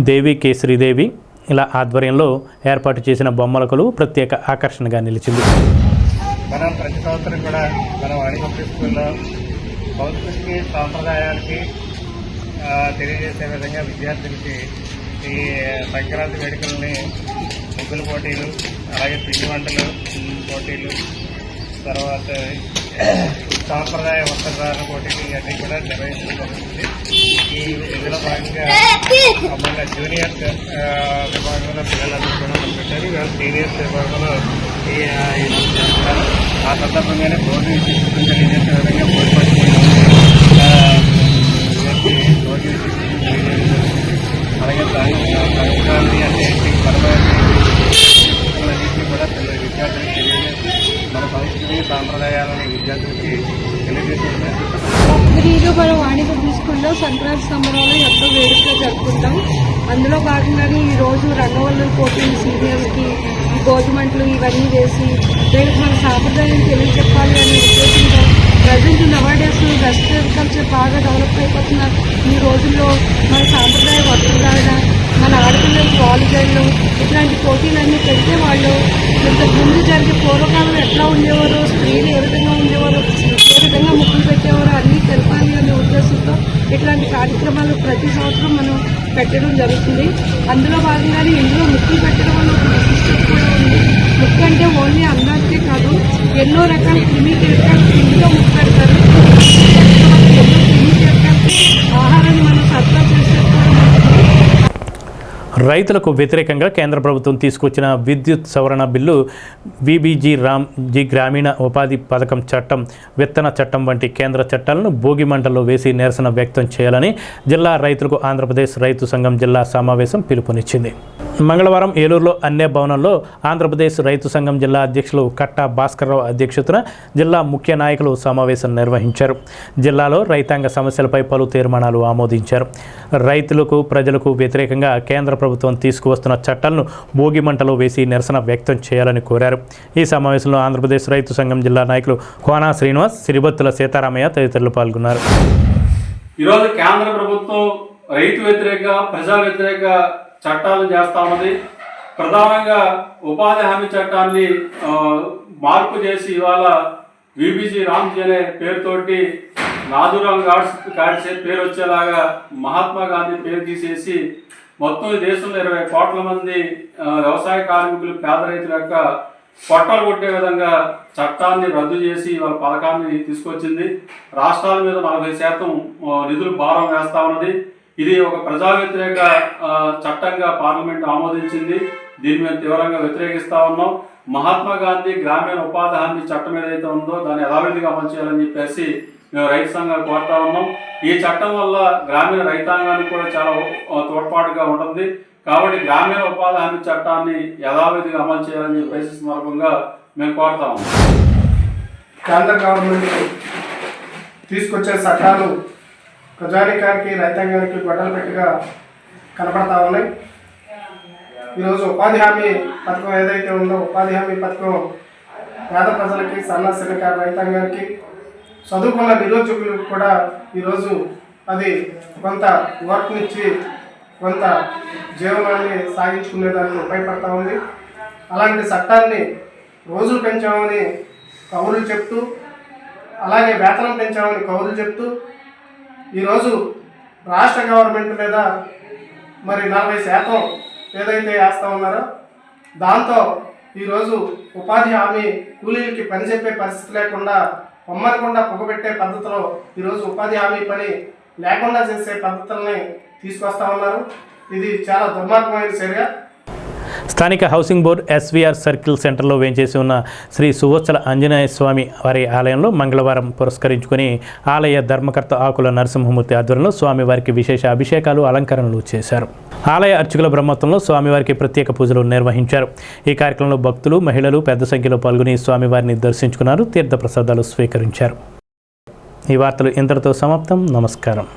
దేవి కె శ్రీదేవి ఇలా ఆధ్వర్యంలో ఏర్పాటు చేసిన బొమ్మలకలు ప్రత్యేక ఆకర్షణగా నిలిచింది. మనం ప్రతి సంవత్సరం కూడా మన వాణి పబ్లిక్ స్కూల్లో సంస్కృతికి, సాంప్రదాయాలకి తెలియజేసే విధంగా విద్యార్థులకి ఈ సంక్రాంతి వేడుకల్ని ముగ్గుల పోటీలు, అలాగే పిండి వంటలు పోటీలు, తర్వాత సాంప్రదాయ వస్త్రధారణ పోటీలు ఇవన్నీ కూడా నిర్వహించడం జరుగుతుంది. ఇందులో భాగంగా మన జూనియర్స్ విభాగంలో పిల్లలందరూ కూడా పెట్టారు. ఇవాళ సీనియర్స్ విభాగంలో ఆ సందర్భంగానే భోగి విశిష్టతను తెలియజేసే విధంగా భోగి అలాగే సంక్రాంతి అంటే పరమాన్ని కూడా విద్యార్థులకు తెలియజేసి మన సంస్కృతి సాంప్రదాయాలని విద్యార్థులకి తెలియజేస్తున్నారు. ఈరోజు మన వాణి పబ్లిక్ స్కూల్లో సంక్రాంతి సంబరాలు ఎంతో వేడుకగా జరుపుకుంటాం. అందులో భాగంగానే ఈరోజు రంగవల్లుల పోటీలు, సీనియర్స్కి ఈ గోధుమంటలు ఇవన్నీ వేసి రేపు మన సాంప్రదాయం తెలియజెప్పాలి అనే ఉద్దేశంతో ప్రజెంట్ నవాడేస్ వెస్ట్రన్ కల్చర్ బాగా డెవలప్ అయిపోతున్న ఈ రోజుల్లో మన సాంప్రదాయ వస్త్రధారణ, మన ఆడపిల్లలకి వాలు డిజైన్లు ఇట్లాంటి పోటీలన్నీ పెడితే వాళ్ళు ఇంతకు ముందు జరిగే పూర్వకాలం ఎట్లా ఉండేవారు, స్త్రీలు ఏ విధంగా ఉండేవారు, ఏ విధంగా ముగ్గులు పెట్టేవారు అన్నీ తెలపాలి అనే ఉద్దేశంతో ఇట్లాంటి కార్యక్రమాలు ప్రతి సంవత్సరం మనం పెట్టడం జరుగుతుంది. అందులో భాగంగానే ఇందులో ముగ్గులు పెట్టడం వల్ల ఒక విశిష్టత కూడా ఉంది. ముగ్గు అంటే ఓన్లీ అందానికే కాదు, ఎన్నో రకాల క్రిమి కీటకాలు ఇందులో ముగ్గు పెడతారు. ఎన్నో క్రిమి కీటకాలకి ఆహారాన్ని మనం సరఫరా చేసేది. రైతులకు వ్యతిరేకంగా కేంద్ర ప్రభుత్వం తీసుకొచ్చిన విద్యుత్ సవరణ బిల్లు, విబిజి రామ్జీ గ్రామీణ ఉపాధి పథకం చట్టం, విత్తన చట్టం వంటి కేంద్ర చట్టాలను భోగి మంటల్లో వేసి నిరసన వ్యక్తం చేయాలని జిల్లా రైతులకు ఆంధ్రప్రదేశ్ రైతు సంఘం జిల్లా సమావేశం పిలుపునిచ్చింది. మంగళవారం ఏలూరులో అన్నే భవనంలో ఆంధ్రప్రదేశ్ రైతు సంఘం జిల్లా అధ్యక్షులు కట్టా భాస్కర్రావు అధ్యక్షతన జిల్లా ముఖ్య నాయకులు సమావేశం నిర్వహించారు. జిల్లాలో రైతాంగ సమస్యలపై పలు తీర్మానాలు ఆమోదించారు. రైతులకు ప్రజలకు వ్యతిరేకంగా కేంద్ర ప్రభుత్వం తీసుకువస్తున్న చట్టాలను భోగి మంటలో వేసి నిరసన వ్యక్తం చేయాలని కోరారు. ఈ సమావేశంలో ఆంధ్రప్రదేశ్ రైతు సంఘం జిల్లా నాయకులు కోనా శ్రీనివాస్, సిరిబత్తుల సీతారామయ్య తదితరులు పాల్గొన్నారు. ఈరోజు కేంద్ర ప్రభుత్వం రైతు వ్యతిరేక, ప్రజా వ్యతిరేక చట్టాలను చేస్తా ఉన్నది. ప్రధానంగా ఉపాధి హామీ చట్టాన్ని మార్పు చేసి ఇవాళ విబిజి రామ్జీ అనే పేరుతోటి నాదురామ్ గాడ్సే పేరు వచ్చేలాగా మహాత్మా గాంధీ పేరు తీసేసి మొత్తం ఈ దేశంలో 20 కోట్ల మంది వ్యవసాయ కార్మికులు, పేద రైతుల యొక్క పొట్టలు కొట్టే విధంగా చట్టాన్ని రద్దు చేసి వాళ్ళ పథకాన్ని తీసుకొచ్చింది. రాష్ట్రాల మీద 40% నిధులు భారం వేస్తా ఉన్నది. ఇది ఒక ప్రజా వ్యతిరేక చట్టంగా పార్లమెంట్ ఆమోదించింది. దీన్ని మేము తీవ్రంగా వ్యతిరేకిస్తా ఉన్నాం. మహాత్మా గాంధీ గ్రామీణ ఉపాధి హామీ చట్టం ఏదైతే ఉందో దాన్ని యథావిధిగా అమలు చేయాలని చెప్పేసి మేము రైతు సంఘాలు కోరుతా ఉన్నాం. ఈ చట్టం వల్ల గ్రామీణ రైతాంగానికి కూడా చాలా తోడ్పాటుగా ఉంటుంది. కాబట్టి గ్రామీణ ఉపాధి హామీ చట్టాన్ని యథావిధిగా అమలు చేయాలని చెప్పేసి సందర్భంగా మేము కోరుతా ఉన్నాం. కేంద్ర గవర్నమెంట్ తీసుకొచ్చే చట్టాలు ప్రజానికానికి, రైతాంగానికి గొడ్డలు పెట్టిగా కనపడతా ఉన్నాయి. ఈరోజు ఉపాధి హామీ పథకం ఏదైతే ఉందో, ఉపాధి హామీ పథకం పేద ప్రజలకి, సన్న చిన్నకారు రైతాంగానికి, చదువుకున్న నిరుద్యోగులకు కూడా ఈరోజు అది కొంత వర్క్నిచ్చి కొంత జీవనాన్ని సాగించుకునేదానికి ఉపయోగపడతా ఉంది. అలాంటి చట్టాన్ని రోజులు పెంచామని కౌరులు చెప్తూ, అలాగే వేతనం పెంచామని కౌరులు చెప్తూ ఈరోజు రాష్ట్ర గవర్నమెంట్ మీద మరి 40% ఏదైతే వేస్తూ ఉన్నారో దాంతో ఈరోజు ఉపాధి హామీ కూలీలకి పని చెప్పే పరిస్థితి లేకుండా, పొమ్మనకుండా పొగబెట్టే పద్ధతిలో ఈరోజు ఉపాధి హామీ పని లేకుండా చేసే పద్ధతుల్ని తీసుకొస్తా ఉన్నారు. ఇది చాలా దుర్మార్గమైన చర్య. స్థానిక హౌసింగ్ బోర్డు ఎస్వీఆర్ సర్కిల్ సెంటర్లో వేంచేసి ఉన్న శ్రీ సువత్సల ఆంజనేయ స్వామి వారి ఆలయంలో మంగళవారం పురస్కరించుకుని ఆలయ ధర్మకర్త ఆకుల నరసింహమూర్తి ఆధ్వర్యంలో స్వామివారికి విశేష అభిషేకాలు, అలంకరణలు చేశారు. ఆలయ అర్చకుల బ్రహ్మత్వంలో స్వామివారికి ప్రత్యేక పూజలు నిర్వహించారు. ఈ కార్యక్రమంలో భక్తులు, మహిళలు పెద్ద సంఖ్యలో పాల్గొని స్వామివారిని దర్శించుకున్నారు, తీర్థప్రసాదాలు స్వీకరించారు. ఈ వార్తలు ఇంతటితో సమాప్తం. నమస్కారం.